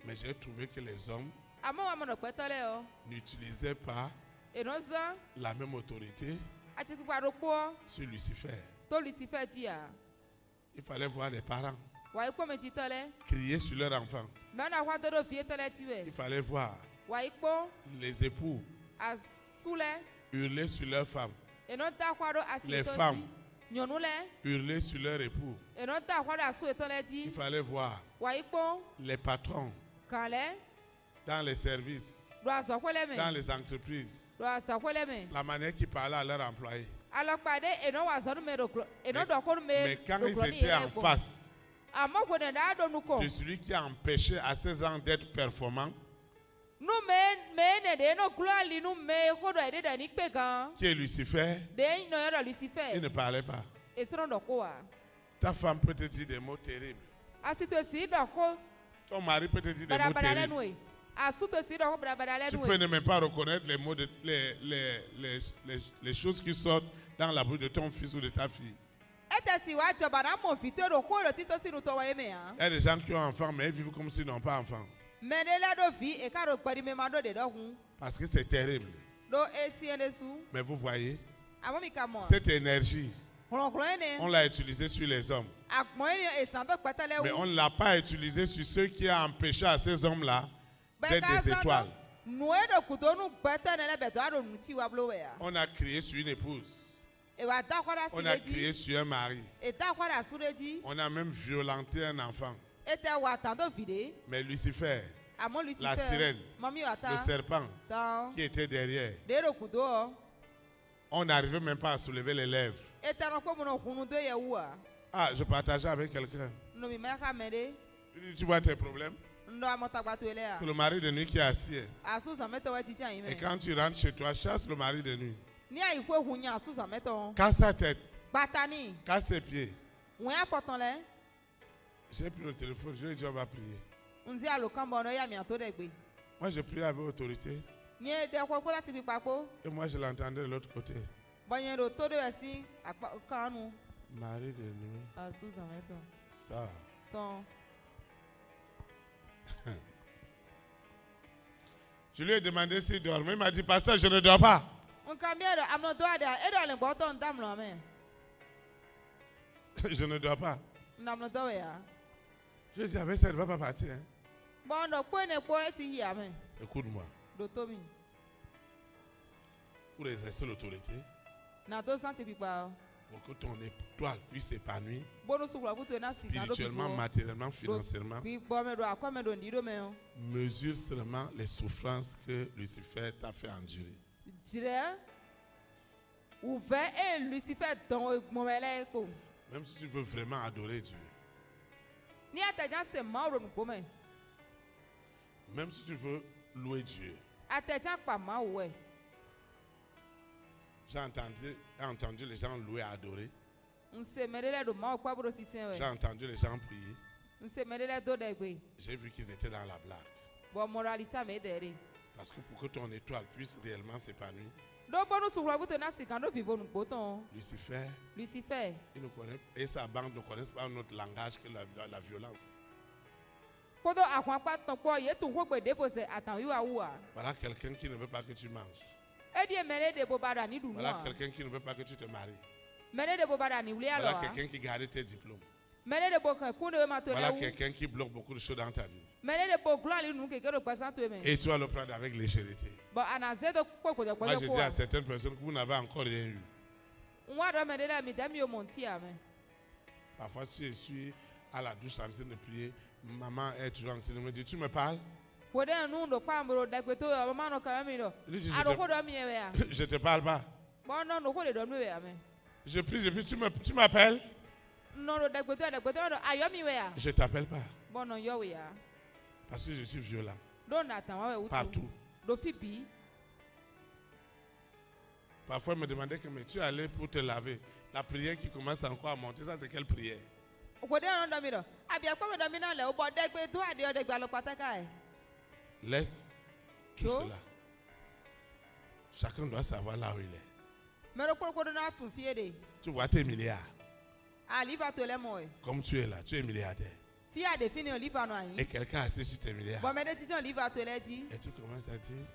Mais j'ai trouvé que les hommes n'utilisaient pas la même autorité sur Lucifer. Il fallait voir les parents crier sur leur enfant. Il fallait voir les époux hurler sur leurs femmes. Les femmes hurler sur leur époux. Il fallait voir les patrons dans les services, dans les entreprises, la manière qu'ils parlaient à leurs employés. Mais quand ils étaient en face de celui qui a empêché à 16 ans d'être performant, qui est Lucifer, il ne parlait pas. Ta femme peut te dire des mots terribles. Ton mari peut te dire des mots terribles. Tu peux ne même pas reconnaître les mots les choses qui sortent dans la bouche de ton fils ou de ta fille. Il y a des gens qui ont enfants, mais ils vivent comme s'ils n'ont pas enfants. Parce que c'est terrible. Mais vous voyez, cette énergie, on l'a utilisée sur les hommes. Mais on ne l'a pas utilisé sur ceux qui ont empêché à ces hommes-là d'être des étoiles. On a crié sur une épouse. On a crié sur un mari. On a même violenté un enfant. Mais Lucifer, la sirène, le serpent qui était derrière, on n'arrivait même pas à soulever les lèvres. Ah, je partageais avec quelqu'un. Tu vois tes problèmes? C'est le mari de nuit qui est assis. Et quand tu rentres chez toi, chasse le mari de nuit. Casse sa tête. Casse ses pieds. J'ai pris le téléphone, je lui ai dit on va prier. Moi je priais avec autorité. Et moi je l'entendais de l'autre côté. Mari de nuit. Ça. Je lui ai demandé s'il dormait. Il m'a dit, pasteur, je ne dors pas. Je ne dors pas. Je lui ai dit, avec ça, elle ne va pas partir. Hein? Écoute-moi. Pour exercer l'autorité, pour que ton étoile puisse s'épanouir, spirituellement, matériellement, financièrement, mesure seulement les souffrances que Lucifer t'a fait endurer. Même si tu veux vraiment adorer Dieu, même si tu veux louer Dieu, j'ai entendu les gens louer et adorer. J'ai entendu les gens prier. J'ai vu qu'ils étaient dans la blague. Parce que pour que ton étoile puisse réellement s'épanouir, Lucifer, il ne connaît, et sa bande ne connaissent pas un autre langage que la violence. Voilà quelqu'un qui ne veut pas que tu manges. Voilà quelqu'un qui ne veut pas que tu te maries. Voilà quelqu'un qui garde tes diplômes. Voilà quelqu'un qui bloque beaucoup de choses dans ta vie. Et tu vas le prendre avec légèreté. Moi je dis à certaines personnes que vous n'avez encore rien eu. Parfois si je suis à la douche en train de prier, maman est toujours en train de me dire, tu me parles? Je te parle pas. Je prie, tu m'appelles? Je t'appelle pas. Parce que je suis violent. Partout. Parfois, il me demandait que mais tu es allé pour te laver. La prière qui commence encore à monter, ça c'est quelle prière? Laisse tout cela. Chacun doit savoir là où il est. Tu vois tes milliards. Comme tu es là, tu es milliardaire. Et quelqu'un a assis sur tes milliards. Et tu commences à dire,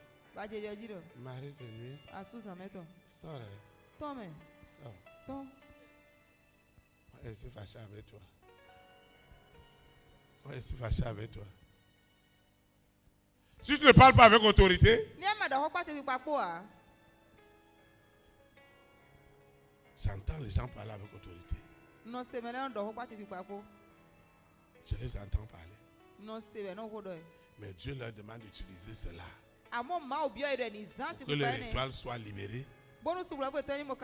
mari de nuit, sors. Sors. Je suis fâché avec toi. Je suis fâché avec toi. Si tu ne parles pas avec autorité, j'entends les gens parler avec autorité. Je les entends parler. Mais Dieu leur demande d'utiliser cela. Pour que leur étoile soit libérée.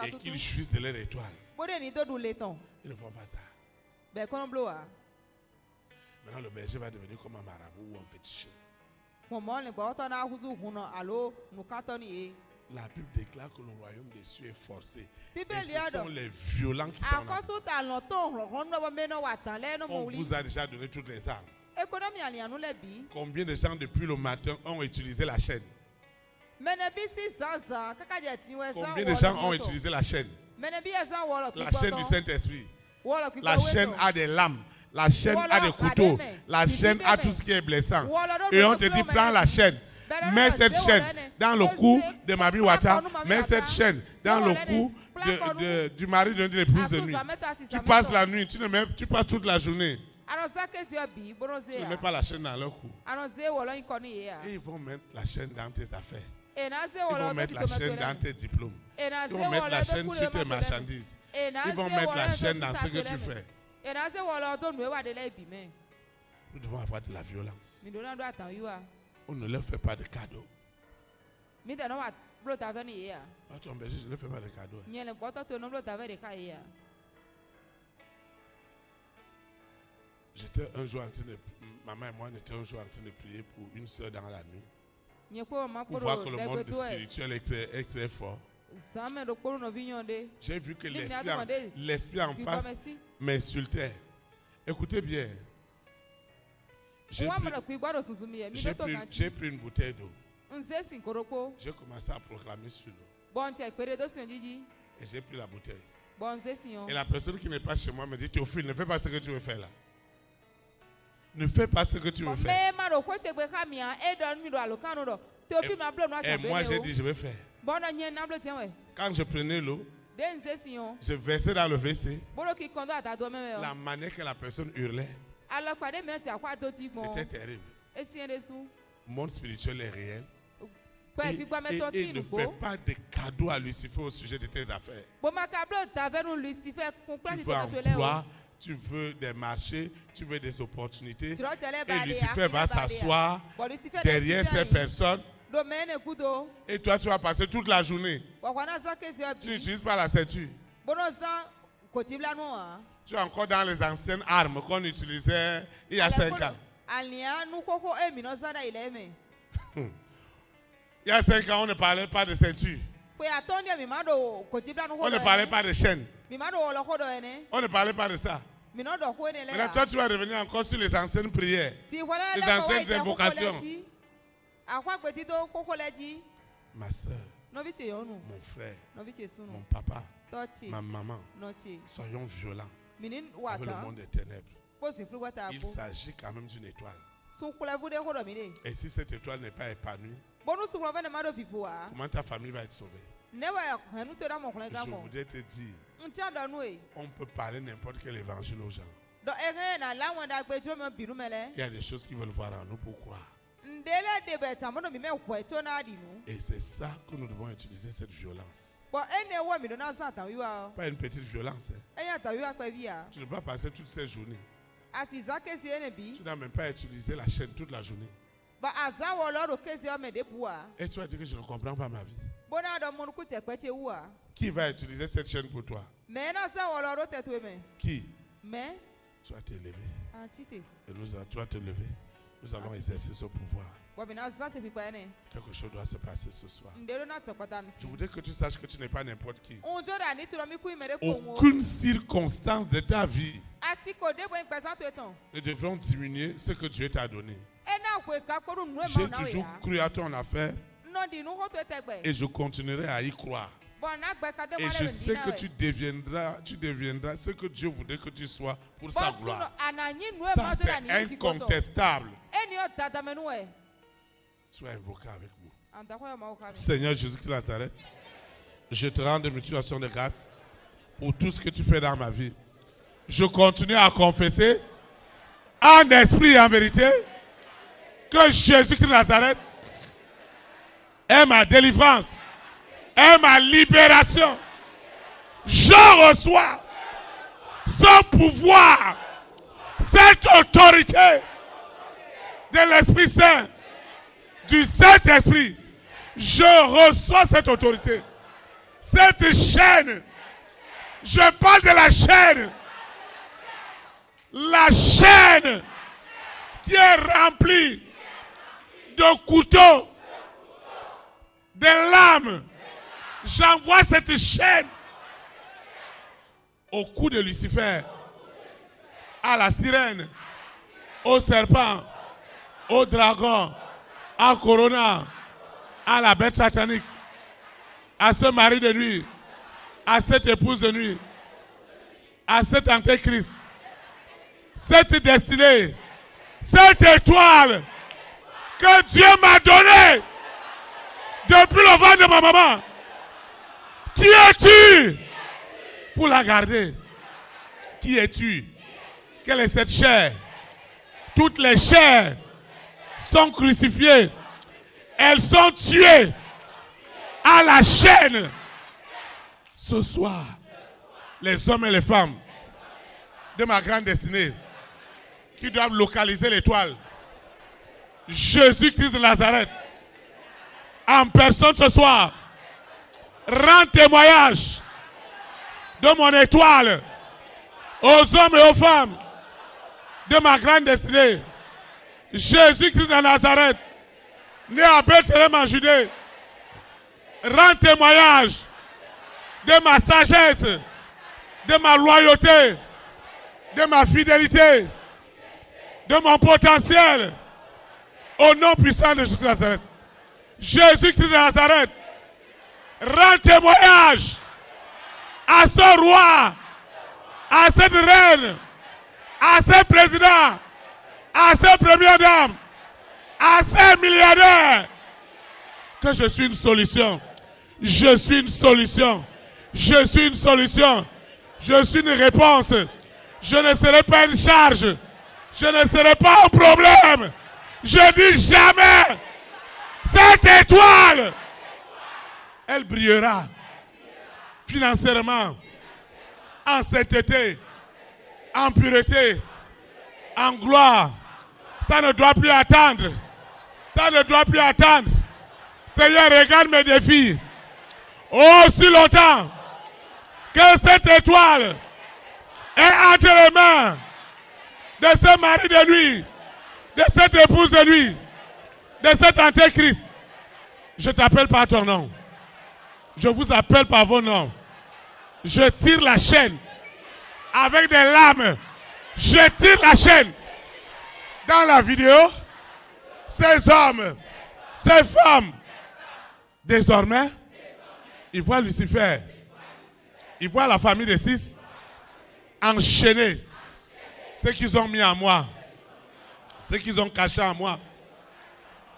Et qu'ils jouissent de leur étoile. Ils ne font pas ça. Maintenant le berger va devenir comme un marabout ou un féticheur. La Bible déclare que le royaume des cieux est forcé. Et ce sont les violents qui s'en On vous a déjà donné toutes les armes. Combien de gens depuis le matin ont utilisé la chaîne? Combien de gens ont utilisé la chaîne? La chaîne du Saint-Esprit. La chaîne a des lames. La chaîne a des couteaux. La chaîne a tout ce qui est blessant. Et on te dit, prends la chaîne. Mets cette chaîne dans le cou de Mami Wata. Mets cette chaîne dans le cou du mari de l'épouse de nuit. Tu passes la nuit, tu passes toute la journée. Tu ne mets pas la chaîne dans leur cou. Et ils vont mettre la chaîne dans tes affaires. Ils vont mettre la chaîne dans tes diplômes. Ils vont mettre la chaîne sur tes marchandises. Ils vont mettre la chaîne dans ce que tu fais. Nous devons avoir de la violence. On ne leur fait pas de cadeaux. Je ne leur fais pas de cadeaux. J'étais un jour en train de... Maman et moi, on était un jour en train de prier pour une soeur dans la nuit. Pour voir que le monde spirituel est très fort. J'ai vu que l'esprit en face m'insultait. Écoutez bien. J'ai pris une bouteille d'eau. J'ai commencé à proclamer sur l'eau. Et j'ai pris la bouteille. Et la personne qui n'est pas chez moi me dit, Théophile, ne fais pas ce que tu veux faire là. Ne fais pas ce que tu veux faire. Et moi j'ai dit, je vais faire. Quand je prenais l'eau, je versais dans le WC. La manière que la personne hurlait, c'était terrible. Le monde spirituel est réel. Et ne fais pas de cadeaux à Lucifer au sujet de tes affaires. Tu veux un emploi, tu veux des marchés, tu veux des opportunités. Et Lucifer va s'asseoir derrière ces personnes. Et toi, tu vas passer toute la journée. Tu n'utilises pas la ceinture. Tu es encore dans les anciennes armes qu'on utilisait il y a 5 ans. Il y a 5 ans, on ne parlait pas de ceinture. On ne parlait pas de chaîne. On ne parlait pas de ça. Maintenant, toi, tu vas revenir encore sur les anciennes prières, les anciennes invocations. Ma soeur, mon frère, mon papa, ma maman, soyons violents avec le monde des ténèbres. Il s'agit quand même d'une étoile. Et si cette étoile n'est pas épanouie, comment ta famille va être sauvée? Je voudrais te dire, on peut parler n'importe quel évangile aux gens. Il y a des choses qu'ils veulent voir en nous pour croire. Et c'est ça que nous devons utiliser, cette violence. Pas une petite violence. Tu ne peux pas passer toutes ces journées. Tu n'as même pas utilisé la chaîne toute la journée. Et tu vas dire que je ne comprends pas ma vie. Qui va utiliser cette chaîne pour toi? Qui? Tu vas te lever. Et tu vas te lever. Nous allons exercer ce pouvoir. Quelque chose doit se passer ce soir. Je voudrais que tu saches que tu n'es pas n'importe qui. Aucune circonstance de ta vie ne devront diminuer ce que Dieu t'a donné. J'ai toujours cru à ton affaire et je continuerai à y croire. Et je sais que tu deviendras ce que Dieu voudrait que tu sois pour sa gloire. Ça, c'est incontestable. Sois invoqué avec moi. Seigneur Jésus-Christ de Nazareth, je te rends des multiplications de grâce pour tout ce que tu fais dans ma vie. Je continue à confesser en esprit et en vérité que Jésus-Christ de Nazareth est ma délivrance, est ma libération. Je reçois ce pouvoir, cette autorité de l'Esprit Saint, du Saint-Esprit. Je reçois cette autorité, cette chaîne. Je parle de la chaîne. La chaîne qui est remplie de couteaux, de lames. J'envoie cette chaîne au cou de Lucifer, à la sirène, au serpent, au dragon, à Corona, à la bête satanique, à ce mari de nuit, à cette épouse de nuit, à cet antéchrist, cette destinée, cette étoile que Dieu m'a donnée depuis le ventre de ma maman. Qui es-tu pour la garder? Qui es-tu? Quelle est cette chair? Toutes les chairs sont crucifiées. Elles sont tuées à la chaîne. Ce soir, les hommes et les femmes de ma grande destinée qui doivent localiser l'étoile, Jésus-Christ de Nazareth, en personne ce soir, rend témoignage de mon étoile aux hommes et aux femmes de ma grande destinée. Jésus-Christ de Nazareth, né à Bethléem en Judée, rend témoignage de ma sagesse, de ma loyauté, de ma fidélité, de mon potentiel, au nom puissant de Jésus de Nazareth. Jésus-Christ de Nazareth rend témoignage à ce roi, à cette reine, à ce président, à ces premières dames, à ces milliardaires, que je suis une solution. Je suis une solution. Je suis une solution. Je suis une réponse. Je ne serai pas une charge. Je ne serai pas un problème. Je dis jamais. Cette étoile, elle brillera financièrement, en sainteté, en pureté, en gloire. Ça ne doit plus attendre. Ça ne doit plus attendre. Seigneur, regarde mes défis. Aussi longtemps que cette étoile est entre les mains de ce mari de nuit, de cette épouse de nuit, de cet antéchrist, je t'appelle par ton nom. Je vous appelle par vos noms. Je tire la chaîne avec des lames. Je tire la chaîne. Dans la vidéo, ces hommes, ces femmes, désormais, ils voient Lucifer, ils voient la famille de 6 enchaîner ce qu'ils ont mis en moi, ce qu'ils ont caché en moi.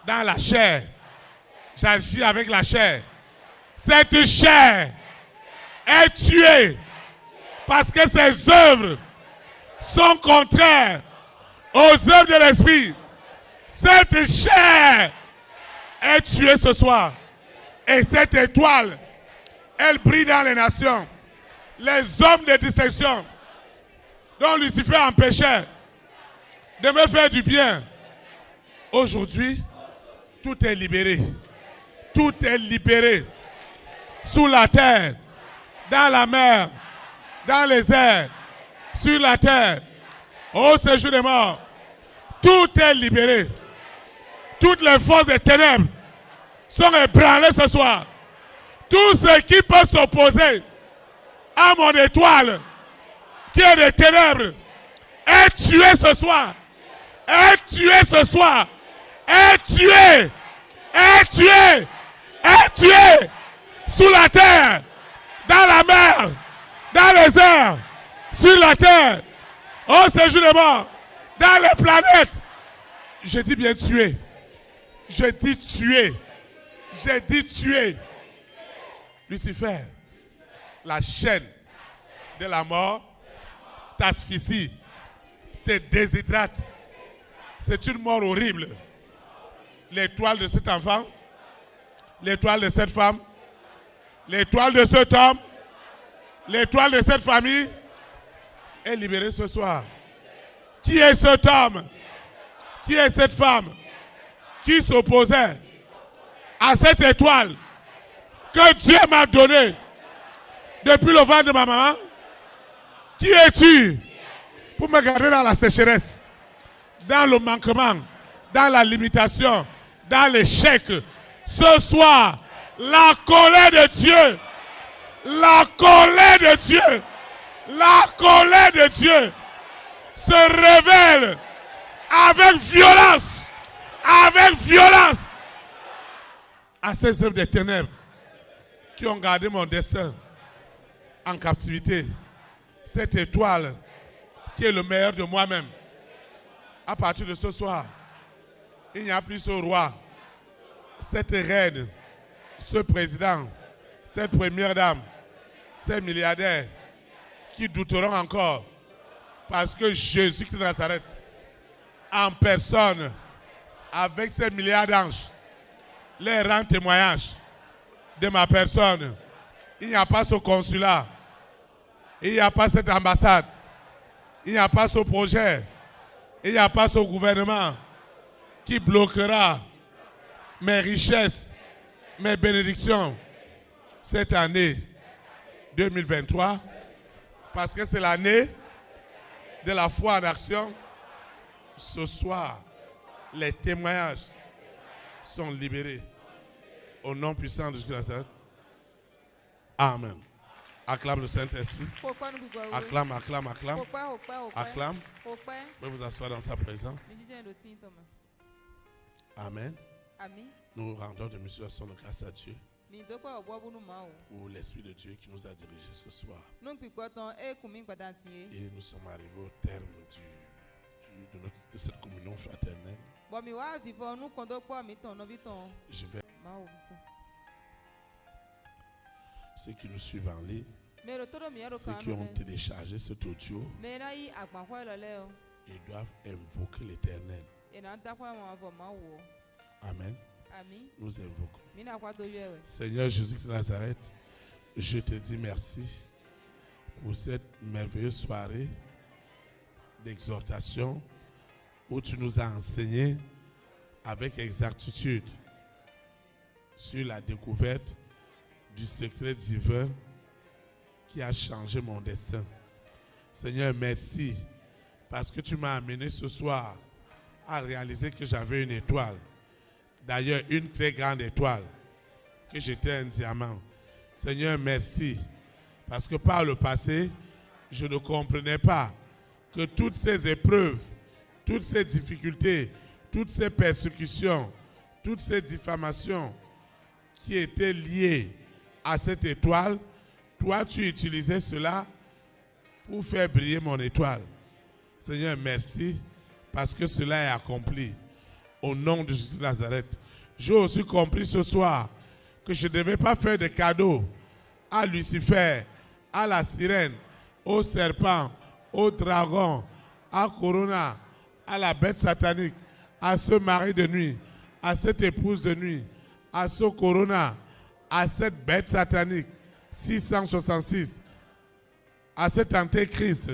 Dans la chair, j'agis avec la chair. Cette chair est tuée parce que ses œuvres sont contraires aux œuvres de l'esprit. Cette chair est tuée ce soir. Et cette étoile, elle brille dans les nations. Les hommes de dissection dont Lucifer empêchait de me faire du bien. Aujourd'hui, tout est libéré. Tout est libéré. Sous la terre, dans la mer, dans les airs, sur la terre, au séjour des morts. Tout est libéré. Toutes les forces des ténèbres sont ébranlées ce soir. Tout ce qui peut s'opposer à mon étoile, qui est des ténèbres, est tué ce soir. Est tué ce soir. Est tué. Est tué. Est tué. Sous la terre, dans la mer, dans les airs, sur la terre, au séjour des morts, dans les planètes. Je dis bien tué. Je dis tué. Je dis tué. Lucifer, la chaîne de la mort t'asphyxie, te déshydrate. C'est une mort horrible. L'étoile de cet enfant, l'étoile de cette femme, l'étoile de cet homme, l'étoile de cette famille est libérée ce soir. Qui est cet homme? Qui est cette femme qui s'opposait à cette étoile que Dieu m'a donnée depuis le ventre de ma maman? Qui es-tu pour me garder dans la sécheresse, dans le manquement, dans la limitation, dans l'échec? Ce soir, la colère de Dieu, la colère de Dieu, la colère de Dieu se révèle avec violence à ces œuvres des ténèbres qui ont gardé mon destin en captivité. Cette étoile qui est le meilleur de moi-même. À partir de ce soir, il n'y a plus ce roi, cette reine, ce président, cette première dame, ces milliardaires qui douteront encore parce que Jésus de Nazareth, en personne, avec ses milliards d'anges, les rend témoignage de ma personne. Il n'y a pas ce consulat, il n'y a pas cette ambassade, il n'y a pas ce projet, il n'y a pas ce gouvernement qui bloquera mes richesses, mes bénédictions cette année 2023, parce que c'est l'année de la foi en action. Ce soir, les témoignages sont libérés au nom puissant de Jésus. Amen. Acclame le Saint-Esprit. Acclame, acclame, acclame. Acclame. Vous pouvez vous asseoir dans sa présence. Amen. Nous rendons de multiples de grâce à Dieu pour l'Esprit de Dieu qui nous a dirigés ce soir. Et nous sommes arrivés au terme de cette communion fraternelle. Je vais... Ceux qui nous suivent en ligne, ceux qui ont téléchargé cet audio, ils doivent invoquer l'Éternel. Amen. Nous invoquons. Seigneur Jésus de Nazareth, je te dis merci pour cette merveilleuse soirée d'exhortation où tu nous as enseigné avec exactitude sur la découverte du secret divin qui a changé mon destin. Seigneur, merci parce que tu m'as amené ce soir à réaliser que j'avais une étoile. D'ailleurs, une très grande étoile, que j'étais un diamant. Seigneur, merci parce que par le passé, je ne comprenais pas que toutes ces épreuves, toutes ces difficultés, toutes ces persécutions, toutes ces diffamations qui étaient liées à cette étoile, toi, tu utilisais cela pour faire briller mon étoile. Seigneur, merci parce que cela est accompli. Au nom de Jésus de Nazareth. J'ai aussi compris ce soir que je ne devais pas faire de cadeaux à Lucifer, à la sirène, au serpent, au dragon, à Corona, à la bête satanique, à ce mari de nuit, à cette épouse de nuit, à ce Corona, à cette bête satanique, 666, à cet antéchrist.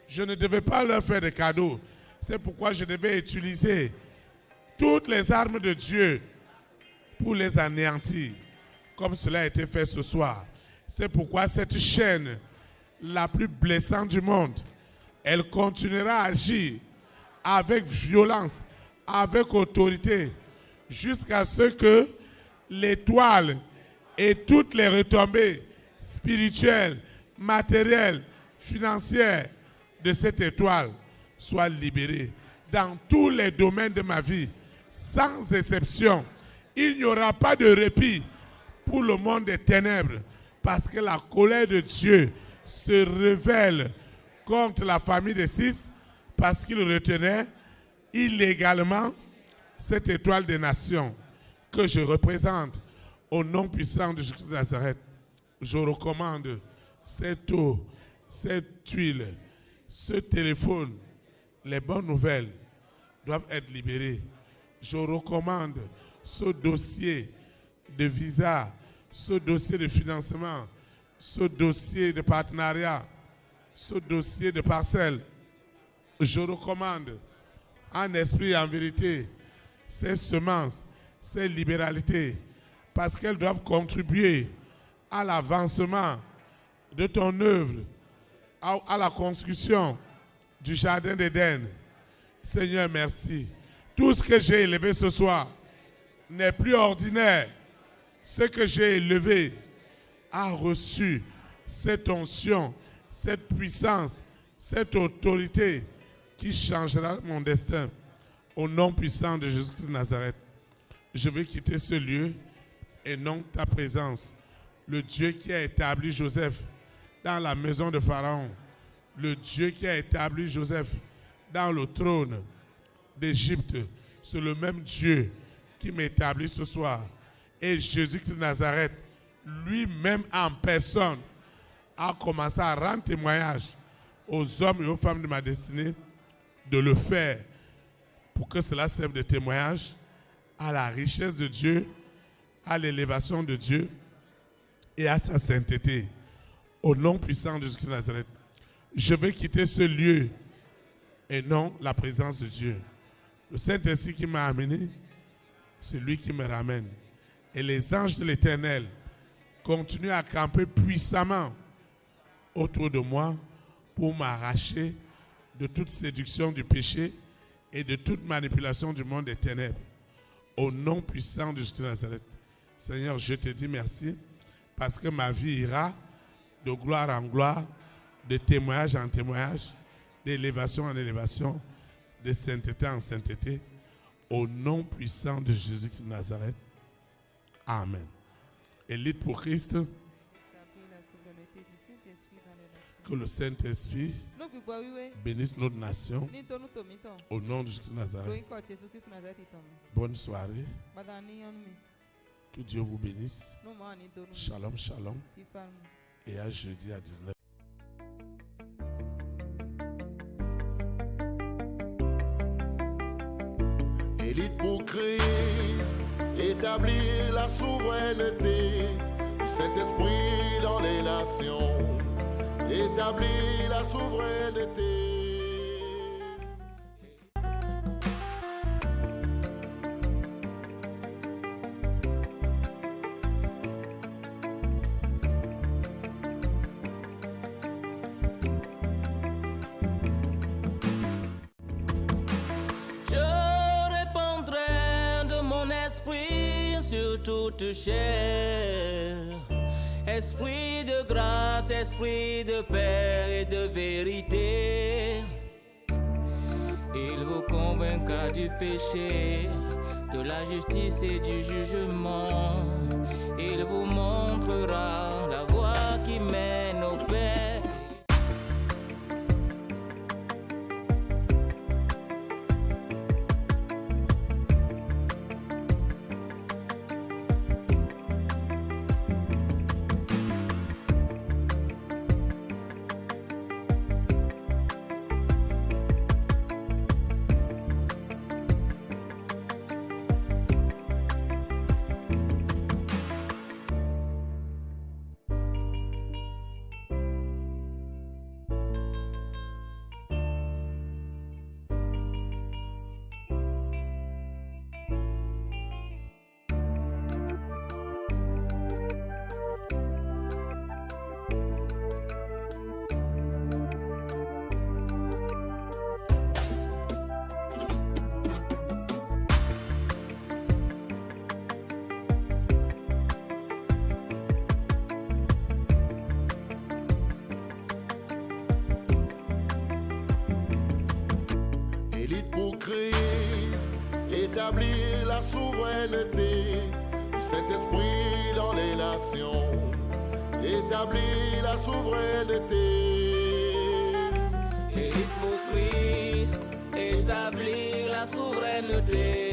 Je ne devais pas leur faire de cadeaux. C'est pourquoi je devais utiliser toutes les armes de Dieu pour les anéantir, comme cela a été fait ce soir. C'est pourquoi cette chaîne, la plus blessante du monde, elle continuera à agir avec violence, avec autorité, jusqu'à ce que l'étoile et toutes les retombées spirituelles, matérielles, financières de cette étoile soient libérées dans tous les domaines de ma vie, sans exception. Il n'y aura pas de répit pour le monde des ténèbres, parce que la colère de Dieu se révèle contre la famille de 6, parce qu'il retenait illégalement cette étoile des nations que je représente au nom puissant de Jésus de Nazareth. Je recommande cette eau, cette huile, ce téléphone, les bonnes nouvelles doivent être libérées. Je recommande ce dossier de visa, ce dossier de financement, ce dossier de partenariat, ce dossier de parcelle. Je recommande en esprit et en vérité ces semences, ces libéralités, parce qu'elles doivent contribuer à l'avancement de ton œuvre, à la construction du jardin d'Éden. Seigneur, merci. Tout ce que j'ai élevé ce soir n'est plus ordinaire. Ce que j'ai élevé a reçu cette onction, cette puissance, cette autorité qui changera mon destin. Au nom puissant de Jésus de Nazareth, je vais quitter ce lieu et non ta présence. Le Dieu qui a établi Joseph dans la maison de Pharaon, le Dieu qui a établi Joseph dans le trône d'Égypte, c'est le même Dieu qui m'établit ce soir. Et Jésus de Nazareth, lui-même en personne, a commencé à rendre témoignage aux hommes et aux femmes de ma destinée de le faire pour que cela serve de témoignage à la richesse de Dieu, à l'élévation de Dieu et à sa sainteté. Au nom puissant de Jésus-Christ de Nazareth, je vais quitter ce lieu et non la présence de Dieu. Le Saint-Esprit qui m'a amené, c'est lui qui me ramène. Et les anges de l'Éternel continuent à camper puissamment autour de moi pour m'arracher de toute séduction du péché et de toute manipulation du monde des ténèbres. Au nom puissant de Jésus de Nazareth, Seigneur, je te dis merci parce que ma vie ira de gloire en gloire, de témoignage en témoignage, d'élévation en élévation, de sainteté en sainteté. Au nom puissant de Jésus de Nazareth. Amen. Élite pour Christ. Que le Saint-Esprit bénisse notre nation. Au nom de Jésus de Nazareth. Bonne soirée. Que Dieu vous bénisse. Shalom, shalom. Et à jeudi à 19h. Élite pour Christ, établir la souveraineté du Saint-Esprit dans les nations. Établir la souveraineté. Toute chair, esprit de grâce, esprit de paix et de vérité, il vous convaincra du péché, de la justice et du jugement, il vous montrera la voie qui mène au Père. Établir la souveraineté du Saint-Esprit dans les nations. Établir la souveraineté. Élite pour Christ, établir la souveraineté.